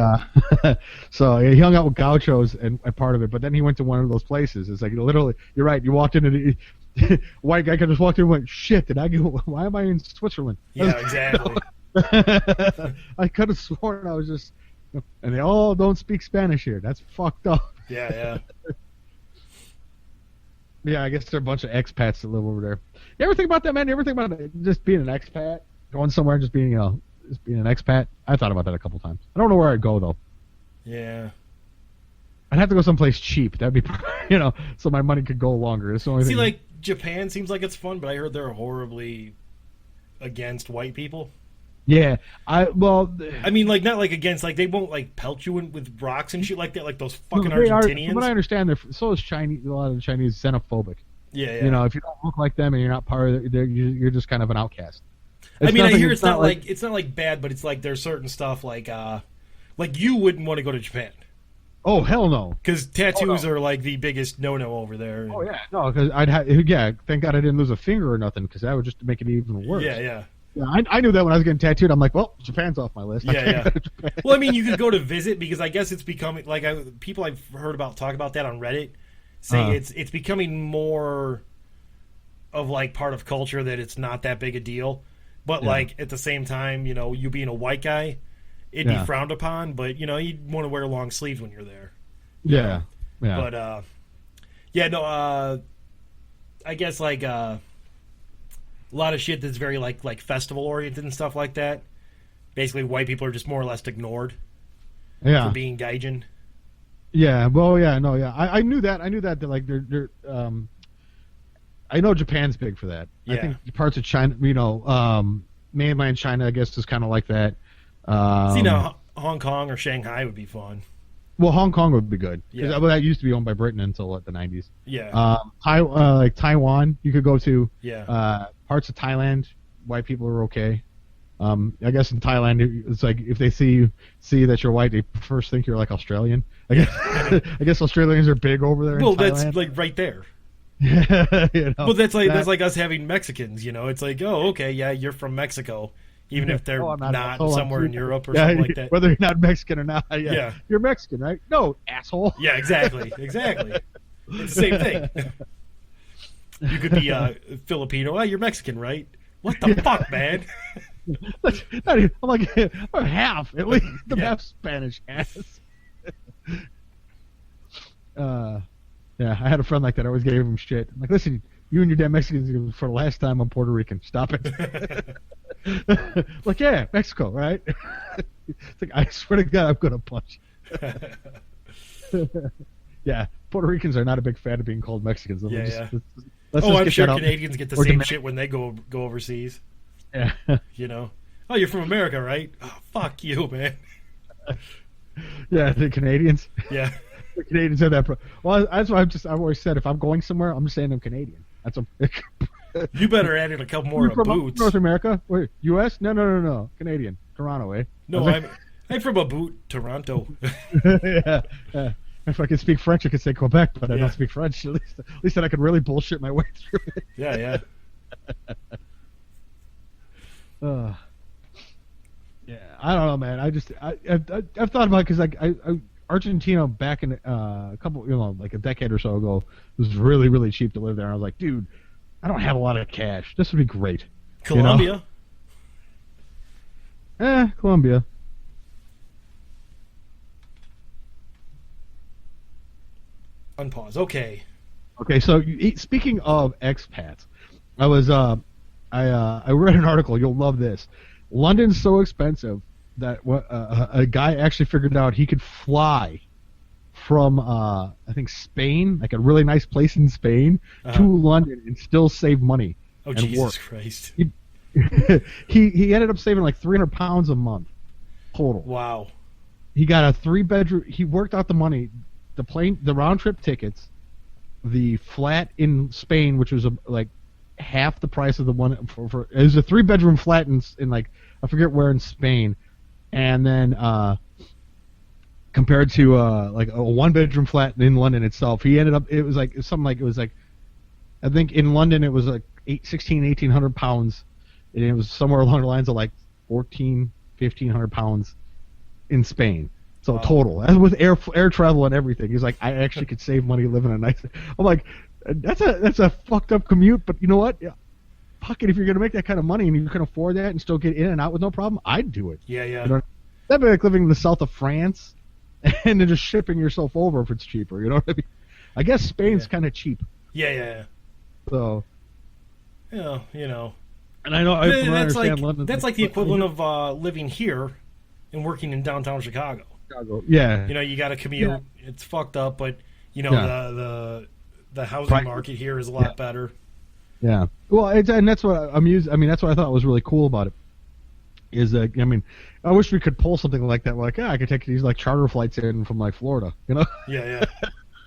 [SPEAKER 2] so he hung out with gauchos and part of it. But then he went to one of those places. It's like literally, you're right. You walked in and white guy just walked in and went, shit, why am I in Switzerland?
[SPEAKER 3] Yeah, exactly.
[SPEAKER 2] I could have sworn I was just, and they all don't speak Spanish here. That's fucked up.
[SPEAKER 3] Yeah.
[SPEAKER 2] Yeah, I guess they're a bunch of expats that live over there. You ever think about that, man? You ever think about just being an expat, going somewhere and just being an expat? I thought about that a couple times. I don't know where I'd go though.
[SPEAKER 3] Yeah.
[SPEAKER 2] I'd have to go someplace cheap. That'd be, so my money could go longer. It's the only thing.
[SPEAKER 3] Like Japan seems like it's fun, but I heard they're horribly against white people.
[SPEAKER 2] Yeah,
[SPEAKER 3] like not like against, like they won't like pelt you with rocks and shit like that, like those fucking Argentinians.
[SPEAKER 2] From what I understand, so is Chinese. A lot of the Chinese xenophobic.
[SPEAKER 3] Yeah.
[SPEAKER 2] If you don't look like them and you're not part of it, you're just kind of an outcast.
[SPEAKER 3] I hear it's not like bad, but it's like there's certain stuff like you wouldn't want to go to Japan.
[SPEAKER 2] Oh hell no!
[SPEAKER 3] Because tattoos are like the biggest no over there.
[SPEAKER 2] Oh yeah, no, because thank God I didn't lose a finger or nothing, because that would just make it even worse.
[SPEAKER 3] Yeah.
[SPEAKER 2] Yeah, I knew that when I was getting tattooed. I'm like, well, Japan's off my list.
[SPEAKER 3] Yeah. Well, you could go to visit, because I guess it's becoming like people I've heard about talk about that on Reddit say it's becoming more of like part of culture, that it's not that big a deal. But like at the same time, you being a white guy, it'd be frowned upon. But you'd want to wear long sleeves when you're there.
[SPEAKER 2] Yeah.
[SPEAKER 3] But Yeah, no, I guess like a lot of shit that's very like festival oriented and stuff like that. Basically, white people are just more or less ignored
[SPEAKER 2] Yeah.
[SPEAKER 3] for being gaijin.
[SPEAKER 2] Yeah. Well, yeah. No. Yeah. I knew that. I knew that. Like they're. I know Japan's big for that.
[SPEAKER 3] Yeah.
[SPEAKER 2] I think parts of China, mainland China, I guess, is kind of like that.
[SPEAKER 3] So, Hong Kong or Shanghai would be fun.
[SPEAKER 2] Well, Hong Kong would be good.
[SPEAKER 3] Yeah.
[SPEAKER 2] That used to be owned by Britain until the 90s.
[SPEAKER 3] Yeah.
[SPEAKER 2] Like Taiwan, you could go to.
[SPEAKER 3] Yeah.
[SPEAKER 2] Parts of Thailand, white people are okay. I guess in Thailand, it's like if they see that you're white, they first think you're like Australian. I guess Australians are big over there.
[SPEAKER 3] Well,
[SPEAKER 2] in Thailand.
[SPEAKER 3] that's like right there.
[SPEAKER 2] Yeah.
[SPEAKER 3] Well, that's like us having Mexicans. It's like, oh, okay, yeah, you're from Mexico, even if they're not somewhere in Europe or something like that.
[SPEAKER 2] Whether you're not Mexican or not,
[SPEAKER 3] yeah.
[SPEAKER 2] You're Mexican, right? No, asshole.
[SPEAKER 3] Yeah, exactly. It's the same thing. You could be Filipino. Oh, you're Mexican, right? What the fuck, man?
[SPEAKER 2] I'm like, I'm half, at least. I'm half Spanish ass. Yeah, I had a friend like that. I always gave him shit. I'm like, listen, you and your damn Mexicans, for the last time, I'm Puerto Rican. Stop it. Like, yeah, Mexico, right? It's like, I swear to God, I'm going to punch you. Yeah, Puerto Ricans are not a big fan of being called Mexicans.
[SPEAKER 3] Yeah.
[SPEAKER 2] Let's
[SPEAKER 3] I'm sure Canadians get the same shit when they go overseas.
[SPEAKER 2] Yeah.
[SPEAKER 3] Oh, you're from America, right? Oh, fuck you, man.
[SPEAKER 2] Yeah, the Canadians.
[SPEAKER 3] Yeah.
[SPEAKER 2] The Canadians have that. Well, that's why I've always said if I'm going somewhere, I'm just saying I'm Canadian. That's a.
[SPEAKER 3] You better add in a couple more boots.
[SPEAKER 2] North America? Wait, U.S.? No. Canadian. Toronto, eh?
[SPEAKER 3] No, I'm from a boot, Toronto.
[SPEAKER 2] Yeah. If I could speak French, I could say Quebec, but I don't speak French. At least then I could really bullshit my way through it.
[SPEAKER 3] Yeah.
[SPEAKER 2] Yeah, I don't know, man. I've thought about it because I Argentina back in a couple, like a decade or so ago, was really, really cheap to live there. And I was like, dude, I don't have a lot of cash. This would be great.
[SPEAKER 3] Colombia?
[SPEAKER 2] Colombia.
[SPEAKER 3] Unpause. Okay.
[SPEAKER 2] Okay, so speaking of expats, I was I read an article. You'll love this. London's so expensive that a guy actually figured out he could fly from I think Spain, like a really nice place in Spain, to London and still save money.
[SPEAKER 3] Oh,
[SPEAKER 2] and
[SPEAKER 3] Jesus
[SPEAKER 2] work.
[SPEAKER 3] Christ!
[SPEAKER 2] He ended up saving like £300 a month total.
[SPEAKER 3] Wow.
[SPEAKER 2] He got a 3-bedroom. He worked out the money, the round trip tickets, the flat in Spain, which was like half the price of the one for it was a 3-bedroom flat in like I forget where in Spain, and then compared to like a 1-bedroom flat in London itself, he ended up it was like I think in London it was like 1,800 pounds, and it was somewhere along the lines of like 1,500 pounds in Spain. So total, as with air travel and everything, he's like, I actually could save money living a nice. I'm like, that's a fucked up commute, but you know what? Yeah, fuck it. If you're gonna make that kind of money and you can afford that and still get in and out with no problem, I'd do it.
[SPEAKER 3] Yeah.
[SPEAKER 2] You know, that'd be like living in the south of France and then just shipping yourself over if it's cheaper. You know what I mean? I guess Spain's kind of cheap.
[SPEAKER 3] Yeah.
[SPEAKER 2] So.
[SPEAKER 3] Yeah,
[SPEAKER 2] And I know I understand London.
[SPEAKER 3] That's like the equivalent of living here and working in downtown Chicago.
[SPEAKER 2] Yeah.
[SPEAKER 3] You got to commute. Yeah. It's fucked up, but the housing market here is a lot better.
[SPEAKER 2] Yeah. Well, and that's what that's what I thought was really cool about it. Is I wish we could pull something like that. Like, I could take these like charter flights in from like Florida.
[SPEAKER 3] Yeah.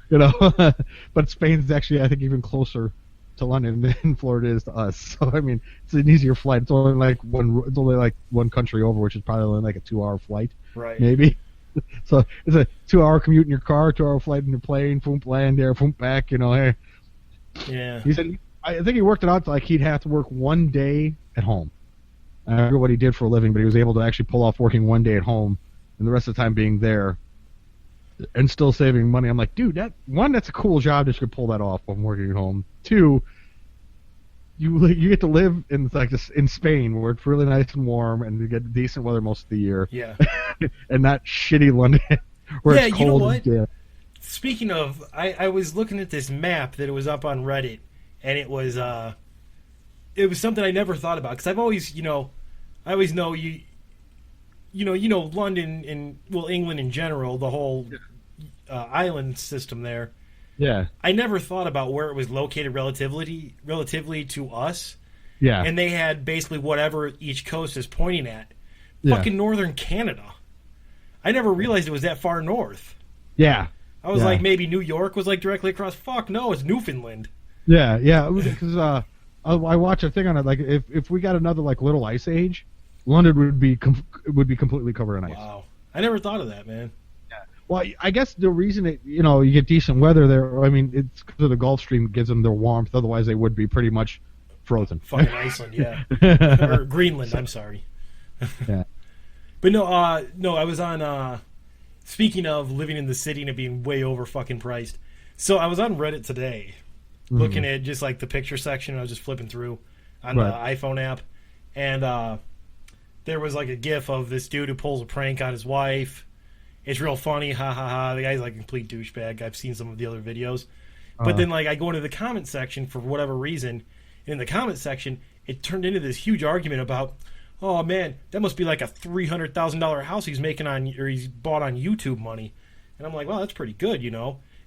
[SPEAKER 2] But Spain's actually I think even closer to London than Florida is to us. So it's an easier flight. It's only like one country over, which is probably only like a 2-hour flight.
[SPEAKER 3] Right.
[SPEAKER 2] Maybe. So it's a 2-hour commute in your car, 2-hour flight in your plane, boom, land there, boom, back. Hey.
[SPEAKER 3] Yeah.
[SPEAKER 2] He said, I think he worked it out to, like he'd have to work 1 day at home. I don't know what he did for a living, but he was able to actually pull off working 1 day at home, and the rest of the time being there, and still saving money. I'm like, dude, that's a cool job that you could pull that off when working at home. 2, you get to live in like this in Spain where it's really nice and warm and you get decent weather most of the year.
[SPEAKER 3] Yeah.
[SPEAKER 2] And not shitty London where it's cold.
[SPEAKER 3] You know what? speaking of, I was looking at this map that it was up on Reddit, and it was something I never thought about because I've always, I always know London and England in general, the whole island system there.
[SPEAKER 2] Yeah.
[SPEAKER 3] I never thought about where it was located relatively to us.
[SPEAKER 2] Yeah.
[SPEAKER 3] And they had basically whatever each coast is pointing at.
[SPEAKER 2] Yeah.
[SPEAKER 3] Fucking northern Canada. I never realized it was that far north.
[SPEAKER 2] Yeah.
[SPEAKER 3] I was like, maybe New York was like directly across. Fuck no, it's Newfoundland.
[SPEAKER 2] Yeah, yeah. Because I watched a thing on it. Like, if we got another like little ice age, London would be completely covered in ice.
[SPEAKER 3] Wow, I never thought of that, man.
[SPEAKER 2] Yeah. Well, I guess the reason you get decent weather there. I mean, it's because of the Gulf Stream gives them their warmth. Otherwise, they would be pretty much frozen.
[SPEAKER 3] Fucking Iceland, yeah, or Greenland. I'm sorry.
[SPEAKER 2] Yeah.
[SPEAKER 3] But no, I was on. Speaking of living in the city and it being way over fucking priced, so I was on Reddit today, looking at just like the picture section. I was just flipping through on the iPhone app, and there was like a GIF of this dude who pulls a prank on his wife. It's real funny, ha ha ha. The guy's like a complete douchebag. I've seen some of the other videos, but then like I go into the comment section for whatever reason. In the comment section, it turned into this huge argument about, oh man, that must be like a $300,000 house he's bought on YouTube money, and I'm like, well, that's pretty good,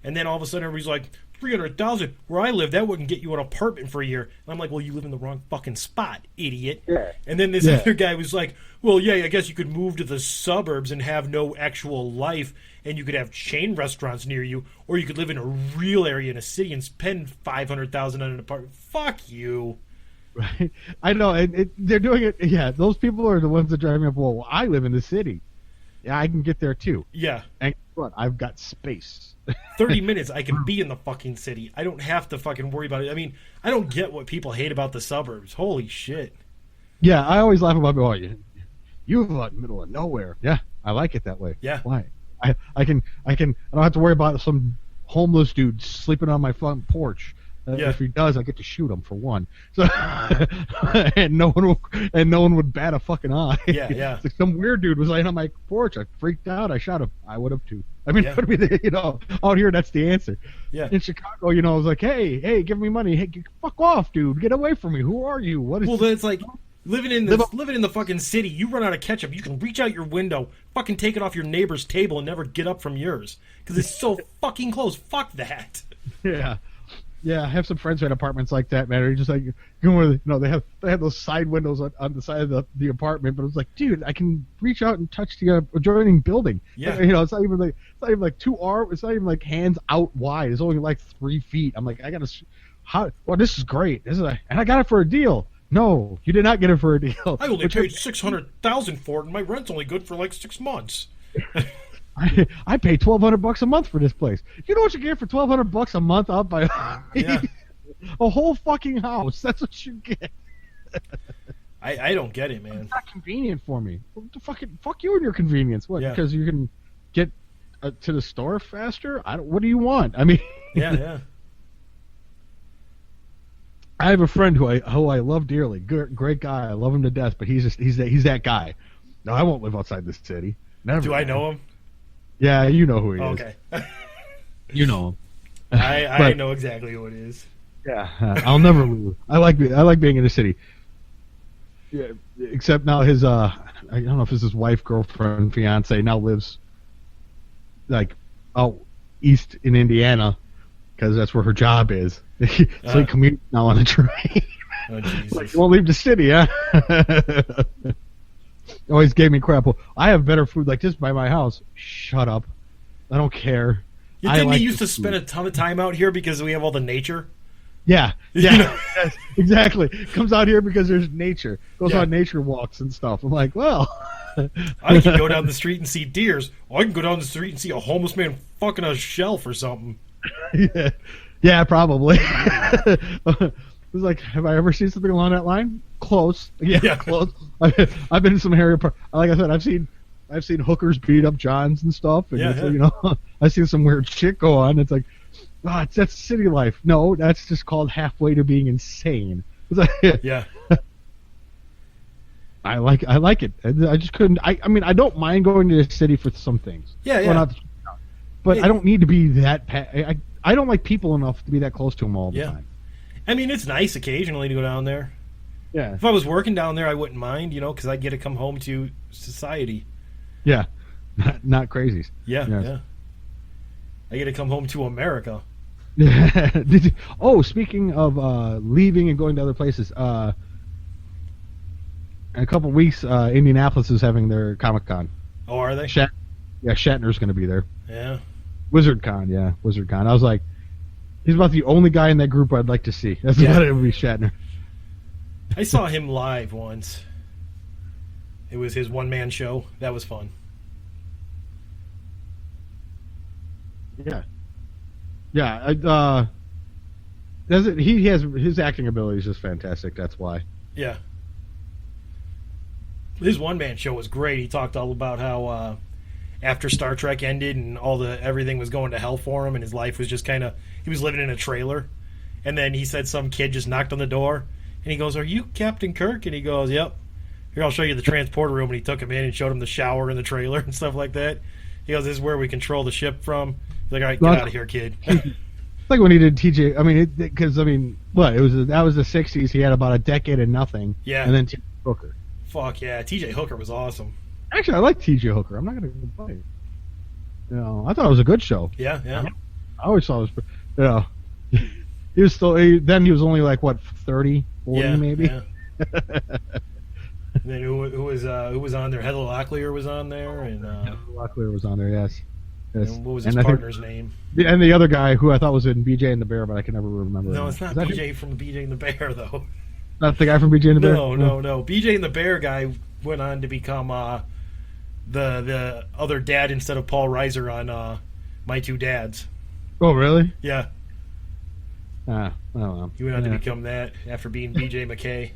[SPEAKER 3] And then all of a sudden, everybody's like, $300,000 where I live, that wouldn't get you an apartment for a year. And I'm like, well, you live in the wrong fucking spot, idiot. Yeah. And then this other guy was like, well, yeah, I guess you could move to the suburbs and have no actual life, and you could have chain restaurants near you, or you could live in a real area in a city and spend $500,000 on an apartment. Fuck you.
[SPEAKER 2] Right. I know, and they're doing it. Yeah, those people are the ones that drive me up. Well, I live in the city. Yeah, I can get there too.
[SPEAKER 3] Yeah.
[SPEAKER 2] And what? I've got space.
[SPEAKER 3] 30 minutes, I can be in the fucking city. I don't have to fucking worry about it. I mean, I don't get what people hate about the suburbs. Holy shit.
[SPEAKER 2] Yeah, I always laugh about, oh, you live out in the middle of nowhere. Yeah, I like it that way.
[SPEAKER 3] Yeah.
[SPEAKER 2] Why? I don't have to worry about some homeless dude sleeping on my front porch. If he does, I get to shoot him for one. So, and no one would bat a fucking eye.
[SPEAKER 3] Yeah, yeah.
[SPEAKER 2] Like some weird dude was laying on my porch. I freaked out. I shot him. I would have too. I mean, out here, that's the answer.
[SPEAKER 3] Yeah.
[SPEAKER 2] In Chicago, I was like, hey, give me money. Hey, fuck off, dude. Get away from me. Who are you? What is?
[SPEAKER 3] Well, then it's like living in the fucking city. You run out of ketchup, you can reach out your window, fucking take it off your neighbor's table, and never get up from yours because it's so fucking close. Fuck that.
[SPEAKER 2] Yeah. Yeah, I have some friends who had apartments like that, man. They're just like, they have those side windows on the side of the apartment, but it was like, dude, I can reach out and touch the adjoining building.
[SPEAKER 3] Yeah,
[SPEAKER 2] it's not even like 2 arms. It's not even like hands out wide. It's only like 3 feet. I'm like, this is great. And I got it for a deal. No, you did not get it for a deal.
[SPEAKER 3] I only paid $600,000 for it, and my rent's only good for like 6 months.
[SPEAKER 2] I pay $1,200 a month for this place. You know what you get for $1,200 a month out by a whole fucking house. That's what you get.
[SPEAKER 3] I don't get it, man.
[SPEAKER 2] It's not convenient for me. Fuck you and your convenience. What? Yeah. Because you can get to the store faster? What do you want? I mean,
[SPEAKER 3] yeah.
[SPEAKER 2] I have a friend who I love dearly. Great guy. I love him to death. But he's that guy. No, I won't live outside this city. Never.
[SPEAKER 3] Do I know him?
[SPEAKER 2] Yeah, you know who he is.
[SPEAKER 3] Okay.
[SPEAKER 2] You know him.
[SPEAKER 3] I know exactly who it is.
[SPEAKER 2] Yeah, I'll never leave. I like being in the city. Yeah, except now his I don't know if it's his wife, girlfriend, fiance now lives like out east in Indiana because that's where her job is. So he commutes now on the train.
[SPEAKER 3] Oh, Jesus.
[SPEAKER 2] Like, you won't leave the city, huh? Always gave me crap. Well, I have better food like this by my house. Shut up. I don't care.
[SPEAKER 3] You didn't used to spend a ton of time out here because we have all the nature?
[SPEAKER 2] Yeah. Yes, exactly. Comes out here because there's nature. Goes on nature walks and stuff. I'm like, well.
[SPEAKER 3] I can go down the street and see deers. Or I can go down the street and see a homeless man fucking a shelf or something.
[SPEAKER 2] Yeah, probably. It was like, have I ever seen something along that line? Close. Yeah. Close. I've been in some hairy parts. Like I said, I've seen hookers beat up Johns and stuff. And I've seen some weird shit go on. It's like, that's city life. No, that's just called halfway to being insane.
[SPEAKER 3] Yeah.
[SPEAKER 2] I like it. I just couldn't. I mean, I don't mind going to the city for some things.
[SPEAKER 3] Yeah.
[SPEAKER 2] but I don't need to be that. I don't like people enough to be that close to him all the time.
[SPEAKER 3] I mean, it's nice occasionally to go down there.
[SPEAKER 2] Yeah.
[SPEAKER 3] If I was working down there, I wouldn't mind, because I get to come home to society.
[SPEAKER 2] Yeah. Not crazies.
[SPEAKER 3] Yeah. I get to come home to America.
[SPEAKER 2] Speaking of leaving and going to other places, in a couple weeks, Indianapolis is having their Comic-Con.
[SPEAKER 3] Oh, are they?
[SPEAKER 2] Shatner's going to be there.
[SPEAKER 3] Yeah.
[SPEAKER 2] WizardCon. I was like, he's about the only guy in that group I'd like to see. That's about it. Would be Shatner.
[SPEAKER 3] I saw him live once. It was his one-man show. That was fun.
[SPEAKER 2] Yeah. He has his acting ability is just fantastic. That's why.
[SPEAKER 3] Yeah. His one-man show was great. He talked all about how after Star Trek ended and everything was going to hell for him, and his life was just kind of, he was living in a trailer, and then he said some kid just knocked on the door, and he goes, "Are you Captain Kirk?" And he goes, "Yep. Here, I'll show you the transporter room." And he took him in and showed him the shower in the trailer and stuff like that. He goes, "This is where we control the ship from." He's like, "All right, get out of here, kid."
[SPEAKER 2] Like when he did TJ. I mean, because that was the '60s. He had about a decade of nothing.
[SPEAKER 3] Yeah.
[SPEAKER 2] And then TJ Hooker.
[SPEAKER 3] Fuck yeah, TJ Hooker was awesome.
[SPEAKER 2] Actually, I like TJ Hooker. I'm not gonna complain. I thought it was a good show.
[SPEAKER 3] Yeah.
[SPEAKER 2] I always thought it was. He was still. Then he was only like what 30, 40 maybe.
[SPEAKER 3] Yeah. And then who was on there? Heather Locklear was on there, and
[SPEAKER 2] Locklear was on there. Yes.
[SPEAKER 3] And what was his partner's name?
[SPEAKER 2] And the other guy who I thought was in BJ and the Bear, but I can never remember.
[SPEAKER 3] No, it's not BJ from BJ and the Bear, though.
[SPEAKER 2] Not the guy from BJ and the Bear?
[SPEAKER 3] No. BJ and the Bear guy went on to become the other dad instead of Paul Reiser on My Two Dads.
[SPEAKER 2] Oh, really?
[SPEAKER 3] Yeah.
[SPEAKER 2] I don't know.
[SPEAKER 3] He went on to become that after being BJ McKay.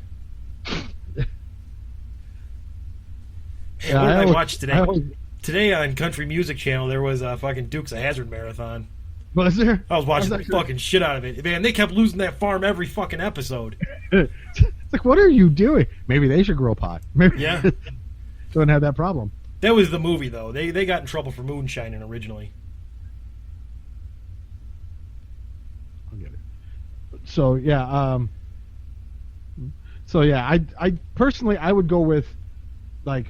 [SPEAKER 3] What did I watch today? Today on Country Music Channel, there was a fucking Dukes of Hazzard marathon.
[SPEAKER 2] Was there?
[SPEAKER 3] I was watching the fucking shit out of it. Man, they kept losing that farm every fucking episode.
[SPEAKER 2] It's like, what are you doing? Maybe they should grow pot. Maybe don't have that problem.
[SPEAKER 3] That was the movie, though. They got in trouble for moonshining originally.
[SPEAKER 2] I'll get it. So I personally I would go with like.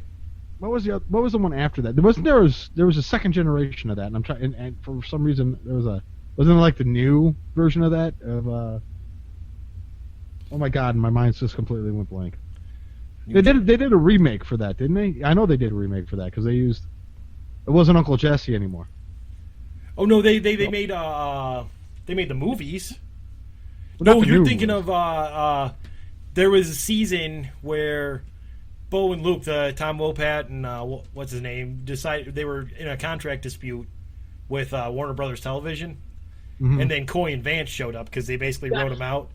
[SPEAKER 2] What was the one after that? There was a second generation of that, and I'm trying. And for some reason wasn't it like the new version of that of oh my god, my mind's just completely went blank. They did a remake for that, didn't they? I know they did a remake for that because it wasn't Uncle Jesse anymore.
[SPEAKER 3] Oh no, they made the movies. Well, no, you're thinking of there was a season where Bo and Luke, Tom Wopat and what's his name, decided they were in a contract dispute with Warner Brothers Television, and then Coy and Vance showed up because they basically wrote him out.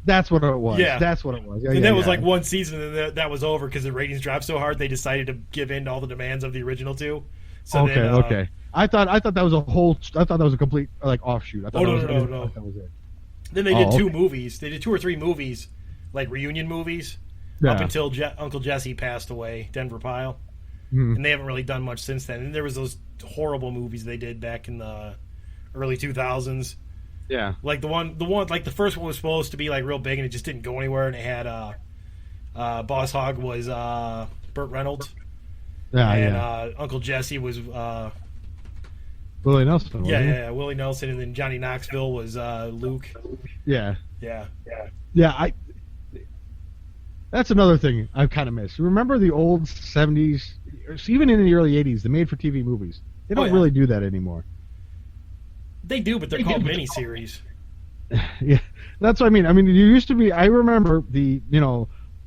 [SPEAKER 2] That's what it was. Yeah, that's what it was.
[SPEAKER 3] And that was like one season, and that was over because the ratings dropped so hard. They decided to give in to all the demands of the original two. So
[SPEAKER 2] okay. I thought that was a complete like offshoot. I thought
[SPEAKER 3] no.
[SPEAKER 2] That was it.
[SPEAKER 3] Then they did two movies. They did 2 or 3 movies, like reunion movies. Up until Uncle Jesse passed away, Denver Pyle, and they haven't really done much since then. And there was those horrible movies they did back in the early 2000s.
[SPEAKER 2] Yeah,
[SPEAKER 3] like the one, like the first one was supposed to be like real big, and it just didn't go anywhere. And it had Boss Hogg was Burt Reynolds, and Uncle Jesse was
[SPEAKER 2] Willie Nelson.
[SPEAKER 3] Yeah, Willie Nelson, and then Johnny Knoxville was Luke.
[SPEAKER 2] Yeah.
[SPEAKER 4] That's another thing I kind of miss. Remember the old 70s, even in the early 80s, the made-for-TV movies? They don't really do that anymore.
[SPEAKER 3] They do, but they're called miniseries.
[SPEAKER 4] Yeah, that's what I mean. I mean, you used to be. I remember the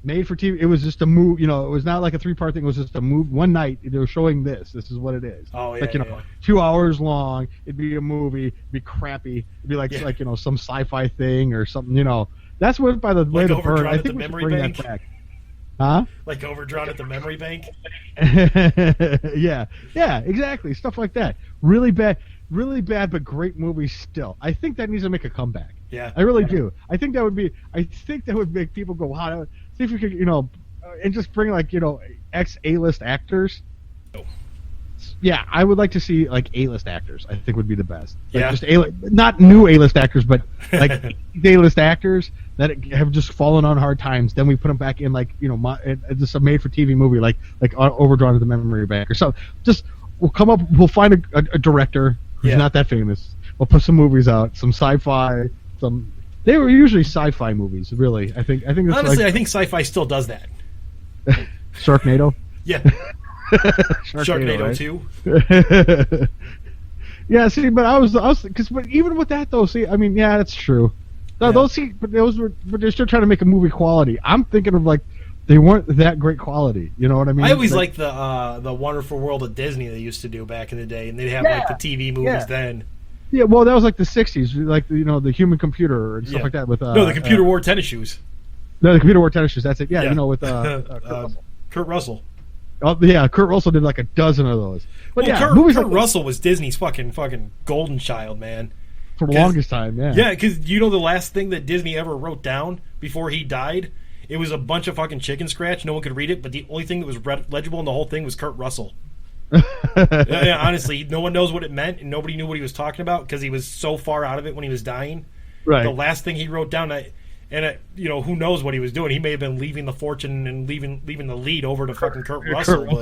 [SPEAKER 4] made for TV. It was just a move. It was not like a 3-part thing. It was just a move. One night they were showing this. This is what it is.
[SPEAKER 3] Oh yeah.
[SPEAKER 4] Like 2 hours long. It'd be a movie. It'd be crappy. It'd be like some sci-fi thing or something. That's what by the way the bird. I think we should bring that back. Huh?
[SPEAKER 3] Like overdrawn at the memory bank.
[SPEAKER 4] Yeah, exactly. Stuff like that. Really bad, but great movies still. I think that needs to make a comeback.
[SPEAKER 3] Yeah,
[SPEAKER 4] I really do. I think that would make people go, wow. See if we could, and just bring ex A-list actors.
[SPEAKER 3] Oh.
[SPEAKER 4] Yeah, I would like to see like A-list actors. I think would be the best. Like,
[SPEAKER 3] Yeah.
[SPEAKER 4] just not new A-list actors, but like A-list actors that have just fallen on hard times. Then we put them back in like just a made-for-TV movie, like Overdrawn to the Memory Bank or something. Just we'll find a director who's not that famous. We'll put some movies out, some sci-fi, some. They were usually sci-fi movies, really. I think.
[SPEAKER 3] Honestly, I think sci-fi still does that.
[SPEAKER 4] Sharknado.
[SPEAKER 3] Yeah. Sharknado
[SPEAKER 4] right?
[SPEAKER 3] 2.
[SPEAKER 4] Yeah, see, but I was because even with that though, see, I mean, yeah, that's true. No, but they're still trying to make a movie quality. I'm thinking of like they weren't that great quality. You know what I mean?
[SPEAKER 3] I always liked the Wonderful World of Disney they used to do back in the day, and they'd have like the TV movies then.
[SPEAKER 4] Yeah, well, that was like the '60s, like the Human Computer and stuff like that. With
[SPEAKER 3] the Computer wore tennis shoes.
[SPEAKER 4] No, the Computer wore tennis shoes. That's it. Yeah, with
[SPEAKER 3] Kurt Russell.
[SPEAKER 4] Oh yeah, Kurt Russell did like a dozen of those. But
[SPEAKER 3] Kurt Russell was Disney's fucking golden child, man.
[SPEAKER 4] For the longest time, yeah.
[SPEAKER 3] Yeah, because the last thing that Disney ever wrote down before he died, it was a bunch of fucking chicken scratch. No one could read it, but the only thing that was legible in the whole thing was Kurt Russell. Yeah, honestly, no one knows what it meant, and nobody knew what he was talking about because he was so far out of it when he was dying.
[SPEAKER 4] Right.
[SPEAKER 3] The last thing he wrote down, who knows what he was doing? He may have been leaving the fortune and leaving the lead over to fucking Kurt Russell,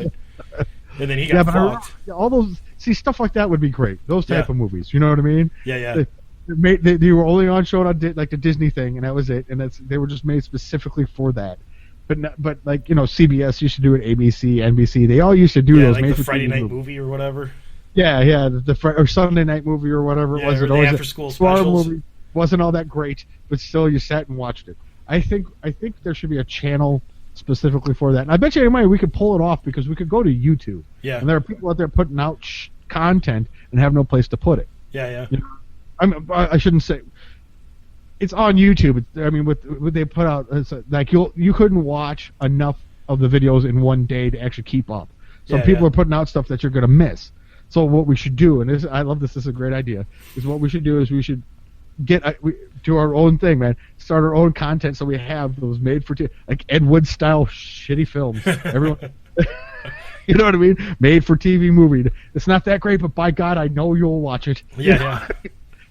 [SPEAKER 3] and then he got fucked.
[SPEAKER 4] All those stuff like that would be great. Those type of movies, you know what I mean?
[SPEAKER 3] Yeah.
[SPEAKER 4] They were only on show on like the Disney thing, and that was it. And they were just made specifically for that. But like CBS used to do it, ABC, NBC. They all used to do those.
[SPEAKER 3] Like the Friday night movie or whatever.
[SPEAKER 4] Yeah, or Sunday night movie or whatever it was.
[SPEAKER 3] Or the after school specials.
[SPEAKER 4] Movie wasn't all that great, but still you sat and watched it. I think there should be a channel specifically for that. And I bet you we could pull it off because we could go to YouTube.
[SPEAKER 3] Yeah.
[SPEAKER 4] And there are people out there putting out content and have no place to put it.
[SPEAKER 3] Yeah.
[SPEAKER 4] I shouldn't say. It's on YouTube. What they put out, it's like you couldn't watch enough of the videos in one day to actually keep up. So people are putting out stuff that you're going to miss. So what we should do, and I love this. This is a great idea. Is what we should do is we should do our own thing, man. Start our own content so we have those made for like Ed Wood style shitty films. Everyone, you know what I mean? Made for TV movie. It's not that great, but by God, I know you'll watch it.
[SPEAKER 3] Yeah.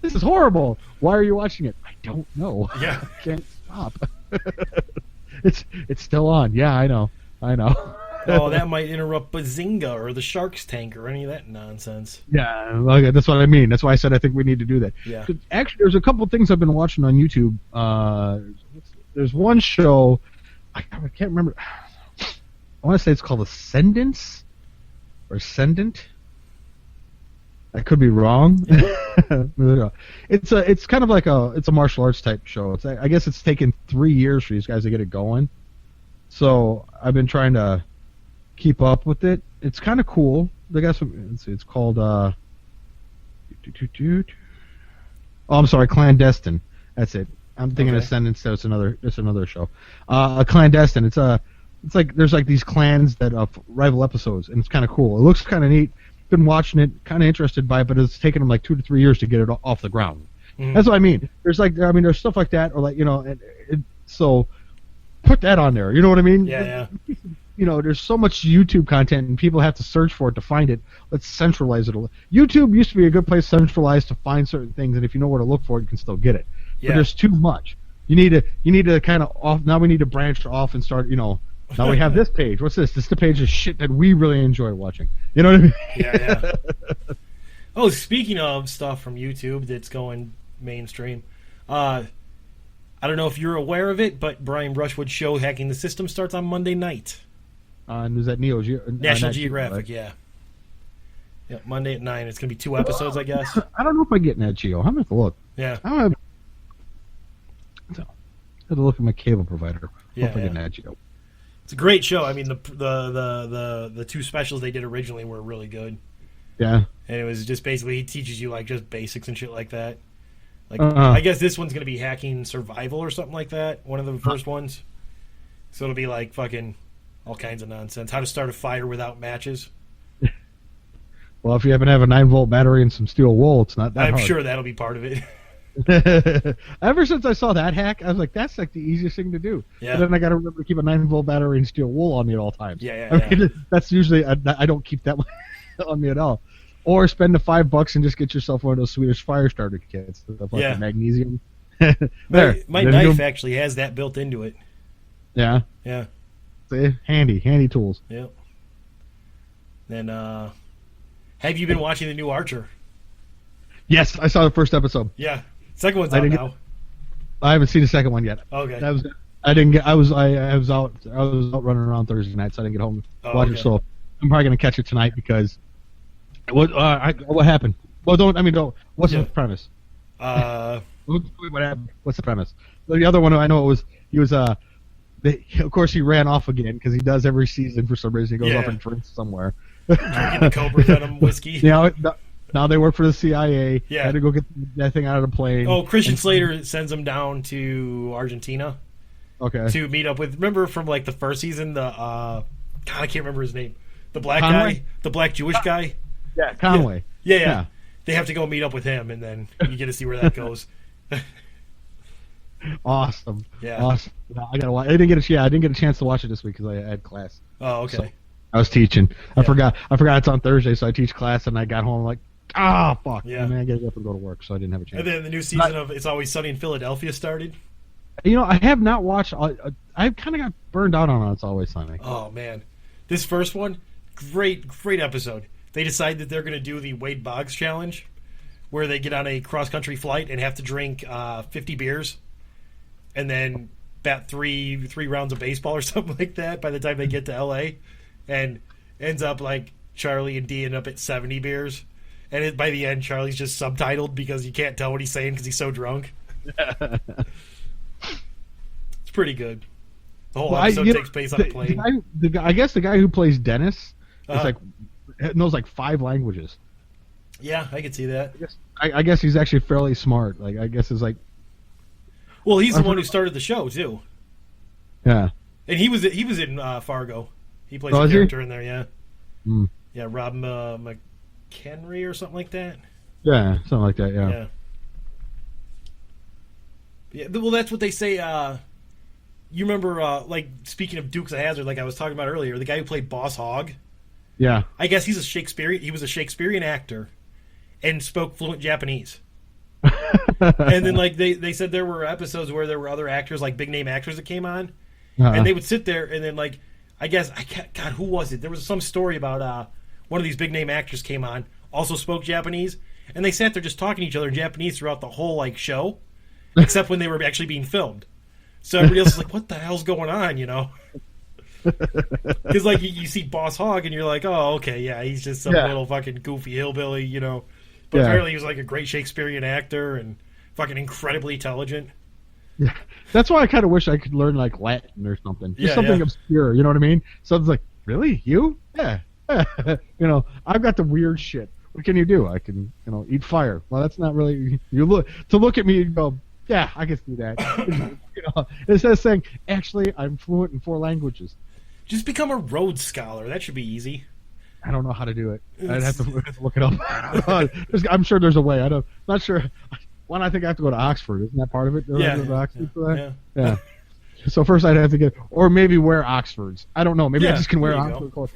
[SPEAKER 4] This is horrible. Why are you watching it? I don't know.
[SPEAKER 3] Yeah.
[SPEAKER 4] I can't stop. It's still on. Yeah, I know.
[SPEAKER 3] Oh, that might interrupt Bazinga or the Shark's Tank or any of that nonsense.
[SPEAKER 4] Yeah, that's what I mean. That's why I said I think we need to do that.
[SPEAKER 3] Yeah.
[SPEAKER 4] Actually, there's a couple of things I've been watching on YouTube. There's one show, I can't remember. I want to say it's called Ascendance or Ascendant. I could be wrong. It's kind of like it's a martial arts type show. I guess it's taken 3 years for these guys to get it going. So I've been trying to keep up with it. It's kind of cool. They got some. Let's see. It's called. Oh, I'm sorry, Clandestine. That's it. I'm thinking Ascendance. So it's another show. Clandestine. It's like there's like these clans that rival episodes, and it's kind of cool. It looks kind of neat. Been watching it, kind of interested by it, but it's taken them like 2 to 3 years to get it off the ground. Mm-hmm. That's what I mean. There's stuff like that, or like so put that on there. You know what I mean?
[SPEAKER 3] Yeah.
[SPEAKER 4] There's so much YouTube content, and people have to search for it to find it. Let's centralize it. YouTube used to be a good place centralized to find certain things, and if you know where to look for it, you can still get it. Yeah. But there's too much. You need to kind of off. Now we need to branch off and start. Now we have this page. What's this? This is the page of shit that we really enjoy watching. You know what I mean?
[SPEAKER 3] Yeah. Oh, speaking of stuff from YouTube that's going mainstream, I don't know if you're aware of it, but Brian Brushwood's show Hacking the System starts on Monday night.
[SPEAKER 4] And is that
[SPEAKER 3] National Geographic, right? Yeah. Yeah, Monday at 9. It's going to be 2 episodes, I guess.
[SPEAKER 4] I don't know if I get Nat Geo. I'm going to have to look.
[SPEAKER 3] Yeah.
[SPEAKER 4] I have to look at my cable provider.
[SPEAKER 3] Yeah,
[SPEAKER 4] if I get Nat Geo.
[SPEAKER 3] It's a great show. I mean, the 2 specials they did originally were really good.
[SPEAKER 4] Yeah.
[SPEAKER 3] And it was just basically he teaches you like just basics and shit like that. Like I guess this one's gonna be hacking survival or something like that. One of the first ones. So it'll be like fucking all kinds of nonsense. How to start a fire without matches.
[SPEAKER 4] Well, if you happen to have a 9-volt battery and some steel wool, it's not that hard.
[SPEAKER 3] I'm sure that'll be part of it.
[SPEAKER 4] Ever since I saw that hack, I was like, that's like the easiest thing to do.
[SPEAKER 3] Yeah.
[SPEAKER 4] But then I got to remember to keep a 9-volt battery and steel wool on me at all times.
[SPEAKER 3] Yeah.
[SPEAKER 4] That's usually I don't keep that one. on me at all. Or spend the $5 and just get yourself one of those Swedish fire starter kits. The fucking magnesium.
[SPEAKER 3] My knife actually has that built into it.
[SPEAKER 4] Yeah.
[SPEAKER 3] Yeah.
[SPEAKER 4] See? Handy tools.
[SPEAKER 3] Yep. Then, have you been watching the new Archer?
[SPEAKER 4] Yes, I saw the first episode.
[SPEAKER 3] Yeah. Second one's out now.
[SPEAKER 4] I haven't seen the second one yet.
[SPEAKER 3] Okay.
[SPEAKER 4] I was out running around Thursday night, so I didn't get home to watch it. So I'm probably gonna catch it tonight because what happened? Well, don't. What's the premise? What happened? What's the premise? The other one I know of course he ran off again because he does every season for some reason. He goes off and drinks somewhere.
[SPEAKER 3] Drinking the Cobra Venom whiskey.
[SPEAKER 4] Now they work for the CIA.
[SPEAKER 3] Yeah.
[SPEAKER 4] Had to go get that thing out of the plane.
[SPEAKER 3] Oh, Christian Slater sends him down to Argentina.
[SPEAKER 4] Okay.
[SPEAKER 3] To meet up with. Remember from like the first season, God, I can't remember his name. The black
[SPEAKER 4] Conway?
[SPEAKER 3] guy, the black Jewish guy.
[SPEAKER 4] Yeah, Conway.
[SPEAKER 3] Yeah. They have to go meet up with him, and then you get to see where that goes.
[SPEAKER 4] Awesome.
[SPEAKER 3] Yeah.
[SPEAKER 4] Awesome. I gotta watch. I didn't get a chance to watch it this week because I had class.
[SPEAKER 3] Oh, okay.
[SPEAKER 4] So I was teaching. I forgot it's on Thursday, so I teach class, and I got home like, fuck.
[SPEAKER 3] Yeah.
[SPEAKER 4] And then I gotta get up and go to work, so I didn't have a chance.
[SPEAKER 3] And then the new season of It's Always Sunny in Philadelphia started.
[SPEAKER 4] I have not watched. I kind of got burned out on It's Always Sunny.
[SPEAKER 3] Oh man, this first one, great episode. They decide that they're going to do the Wade Boggs challenge, where they get on a cross country flight and have to drink 50 beers, and then bat three rounds of baseball or something like that by the time they get to L.A. And ends up like Charlie and Dee end up at 70 beers, and by the end Charlie's just subtitled because you can't tell what he's saying because he's so drunk. It's pretty good. The whole episode takes place on a plane.
[SPEAKER 4] I guess the guy who plays Dennis is knows like 5 languages.
[SPEAKER 3] Yeah, I could see that.
[SPEAKER 4] I guess he's actually fairly smart. Like I guess it's like.
[SPEAKER 3] Well, he's the one who started the show too.
[SPEAKER 4] Yeah.
[SPEAKER 3] And he was in Fargo. He plays a character in there. Yeah.
[SPEAKER 4] Mm.
[SPEAKER 3] Yeah, Rob McHenry or something like that.
[SPEAKER 4] Yeah, something like that. Yeah.
[SPEAKER 3] Yeah. Well, that's what they say. You remember, like speaking of Dukes of Hazzard, like I was talking about earlier, the guy who played Boss Hogg.
[SPEAKER 4] Yeah.
[SPEAKER 3] I guess he was a Shakespearean actor, and spoke fluent Japanese. And then like they said there were episodes where there were other actors, like big name actors that came on, and they would sit there and then like God, who was it? There was some story about one of these big name actors came on, also spoke Japanese, and they sat there just talking to each other in Japanese throughout the whole like show, except when they were actually being filmed. So everybody else is like, "What the hell's going on?" Because like you see Boss Hogg and you're like, "Oh, okay, yeah, he's just some little fucking goofy hillbilly," But apparently he was like a great Shakespearean actor and fucking incredibly intelligent.
[SPEAKER 4] Yeah, that's why I kind of wish I could learn like Latin or something, just something obscure. You know what I mean? Something's like, really, you? Yeah. I've got the weird shit. What can you do? I can, eat fire. Well, that's not really to look at me and go, yeah, I can do that. Instead of saying, actually, I'm fluent in 4 languages.
[SPEAKER 3] Just become a Rhodes Scholar. That should be easy.
[SPEAKER 4] I don't know how to do it. I'd have to look it up. I'm sure there's a way. Not sure. One, I think I have to go to Oxford. Isn't that part of it? Oxford for that? Yeah. So first I'd have to get, or maybe wear Oxfords. I don't know. Maybe I just can wear Oxford clothes.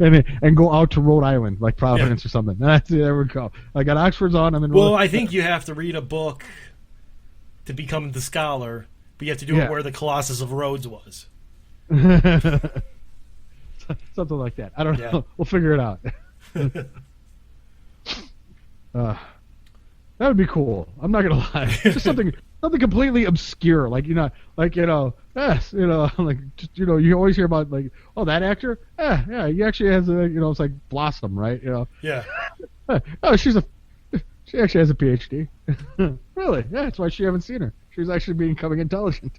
[SPEAKER 4] and go out to Rhode Island, like Providence or something. There we go. I got Oxfords on.
[SPEAKER 3] I think you have to read a book to become the scholar, but you have to do it where the Colossus of Rhodes was.
[SPEAKER 4] Something like that. I don't know. We'll figure it out. That would be cool. I'm not gonna lie. Just something completely obscure, like you always hear about like, oh, that actor, he actually has a, it's like Blossom, right?
[SPEAKER 3] Yeah.
[SPEAKER 4] Oh, she actually has a PhD. Really? Yeah, that's why she haven't seen her. She was actually becoming intelligent.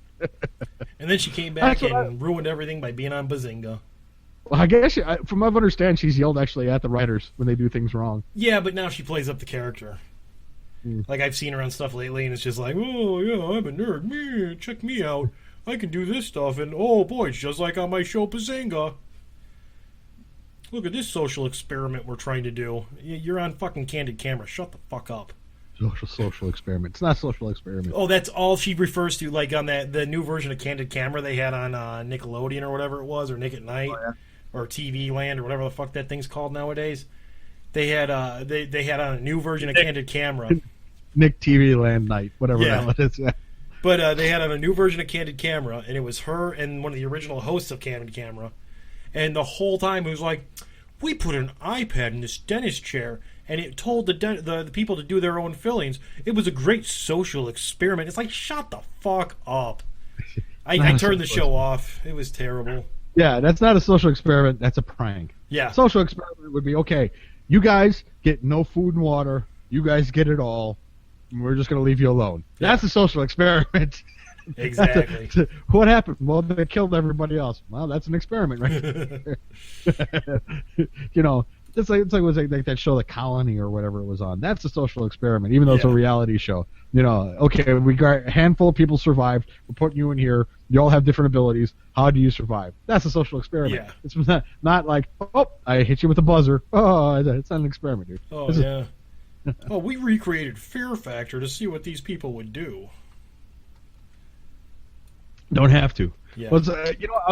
[SPEAKER 3] And then she came back and ruined everything by being on Bazinga.
[SPEAKER 4] Well, I guess from what I understand, she's yelled actually at the writers when they do things wrong.
[SPEAKER 3] Yeah, but now she plays up the character. Like, I've seen her on stuff lately, and it's just like, oh, yeah, I'm a nerd. Me, check me out. I can do this stuff, and oh, boy, it's just like on my show, Bazinga. Look at this social experiment we're trying to do. You're on fucking Candid Camera. Shut the fuck up.
[SPEAKER 4] Social experiment. It's not social experiment.
[SPEAKER 3] Oh, that's all she refers to, like, on the new version of Candid Camera they had on Nickelodeon or whatever it was, or Nick at Night.
[SPEAKER 4] Oh, yeah.
[SPEAKER 3] or TV Land or whatever the fuck that thing's called nowadays. They had they had on a new version of Candid Camera.
[SPEAKER 2] Nick TV Land Night, whatever the hell it is.
[SPEAKER 3] But they had on a new version of Candid Camera, and it was her and one of the original hosts of Candid Camera. And the whole time it was like, we put an iPad in this dentist chair, and it told the people to do their own fillings. It was a great social experiment. It's like, shut the fuck up. I turned the show off. It was terrible.
[SPEAKER 2] Yeah, that's not a social experiment. That's a prank.
[SPEAKER 3] Yeah.
[SPEAKER 2] Social experiment would be, okay, you guys get no food and water. You guys get it all. And we're just going to leave you alone. Yeah. That's a social experiment.
[SPEAKER 3] Exactly.
[SPEAKER 2] What happened? Well, they killed everybody else. Well, that's an experiment, right? You know, it's like that show, The Colony, or whatever it was on. That's a social experiment, even though it's a reality show. You know, okay, we got a handful of people survived. We're putting you in here. You all have different abilities. How do you survive? That's a social experiment.
[SPEAKER 3] Yeah.
[SPEAKER 2] It's not like, oh, I hit you with a buzzer. Oh, it's not an experiment, dude.
[SPEAKER 3] Oh, yeah. Oh, we recreated Fear Factor to see what these people would do.
[SPEAKER 2] Don't have to.
[SPEAKER 3] Yeah.
[SPEAKER 2] Well, I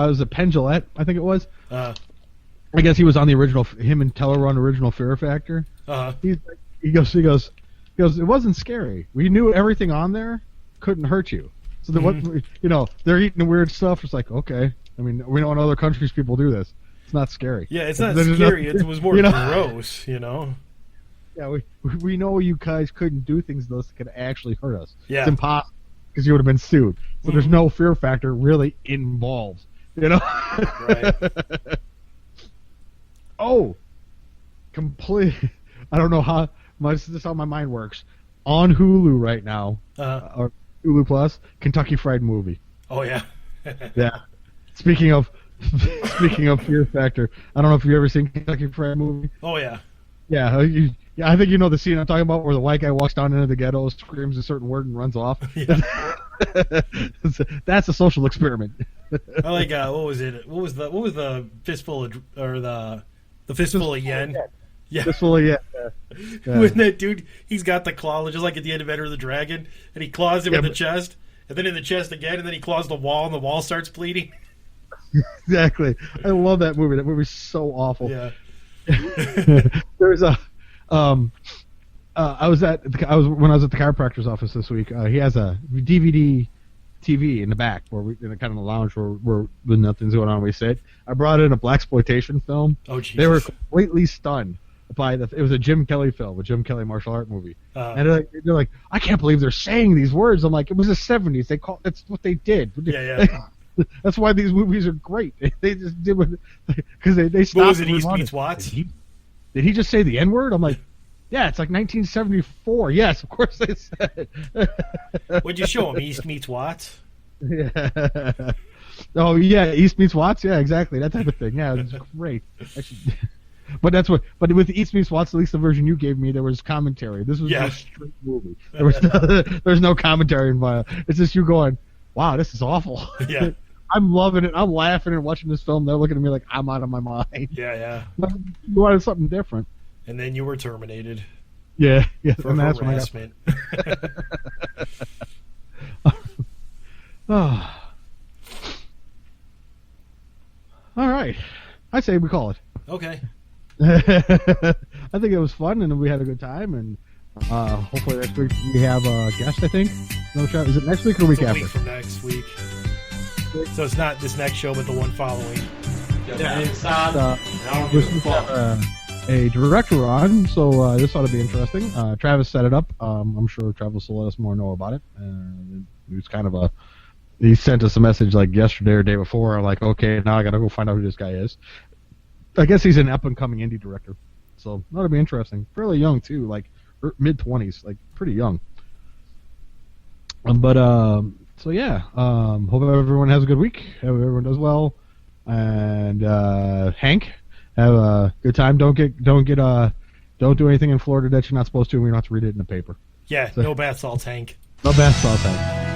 [SPEAKER 2] was at Penn Jillette, I think it was. I guess he was on the original, him and Teller were on the original Fear Factor. He goes, it wasn't scary. We knew everything on there couldn't hurt you. So they're eating the weird stuff. It's like, okay. I mean, we know in other countries people do this. It's not scary.
[SPEAKER 3] Yeah, it's not scary. It was more gross, you know?
[SPEAKER 2] Yeah, we know you guys couldn't do things that could actually hurt us.
[SPEAKER 3] Yeah.
[SPEAKER 2] It's impossible because you would have been sued. So there's no fear factor really involved, you know?
[SPEAKER 3] Right.
[SPEAKER 2] Oh, complete. I don't know how much this is how my mind works. On Hulu right now, or Hulu Plus, Kentucky Fried Movie.
[SPEAKER 3] Oh yeah.
[SPEAKER 2] Yeah. Speaking of fear factor, I don't know if you've ever seen Kentucky Fried Movie.
[SPEAKER 3] Oh yeah.
[SPEAKER 2] Yeah, I think you know the scene I'm talking about where the white guy walks down into the ghetto, screams a certain word, and runs off.
[SPEAKER 3] Yeah.
[SPEAKER 2] That's a social experiment.
[SPEAKER 3] I like what was it? What was the fistful of, or the fistful of yen? Yeah.
[SPEAKER 2] Fistful of yen. Yeah.
[SPEAKER 3] When that dude, he's got the claw just like at the end of Enter the Dragon, and he claws him in the chest, and then in the chest again, and then he claws the wall, and the wall starts bleeding.
[SPEAKER 2] Exactly. I love that movie. That movie's so awful.
[SPEAKER 3] Yeah.
[SPEAKER 2] There's a when I was at the chiropractor's office this week. He has a DVD TV in the back where we in a kind of a lounge where when nothing's going on we sit. I brought in a blaxploitation film.
[SPEAKER 3] Oh Jesus.
[SPEAKER 2] They were completely stunned by it was a Jim Kelly film, a Jim Kelly martial art movie. And they're like, I can't believe they're saying these words. I'm like, it was the 70s. That's what they did.
[SPEAKER 3] Yeah.
[SPEAKER 2] That's why these movies are great. They just did because they stopped.
[SPEAKER 3] What was it? East Meets Watts?
[SPEAKER 2] Did he just say the N-word? I'm like, yeah, it's like 1974. Yes, of course they said it.
[SPEAKER 3] What'd you show him? East Meets Watts?
[SPEAKER 2] Yeah. Oh yeah, East Meets Watts. Yeah, exactly, that type of thing. Yeah, it's great. But with East Meets Watts, at least the version you gave me, there was commentary. This was a straight movie. There's no commentary involved. It's just you going, wow, this is awful.
[SPEAKER 3] Yeah.
[SPEAKER 2] I'm loving it. I'm laughing and watching this film. They're looking at me like I'm out of my mind.
[SPEAKER 3] Yeah.
[SPEAKER 2] You wanted something different.
[SPEAKER 3] And then you were terminated.
[SPEAKER 2] Yeah.
[SPEAKER 3] For harassment.
[SPEAKER 2] Oh. All right. I say we call it.
[SPEAKER 3] Okay.
[SPEAKER 2] I think it was fun and we had a good time, and hopefully next week we have a guest. I think. Is it next week or the week after?
[SPEAKER 3] A week from next week. So it's not this next show, but the one following.
[SPEAKER 2] Yeah, a director on, so this ought to be interesting. Travis set it up. I'm sure Travis will let us know about it. It was kind of he sent us a message like yesterday or day before. I'm like, okay, now I got to go find out who this guy is. I guess he's an up-and-coming indie director, so that'll be interesting. Fairly young too, like mid-20s, like pretty young. So yeah, hope everyone has a good week. Hope everyone does well, and Hank, have a good time. Don't do anything in Florida that you're not supposed to, and we don't have to read it in the paper.
[SPEAKER 3] Yeah, so, no bath salts, Hank.
[SPEAKER 2] No bath salts, Hank.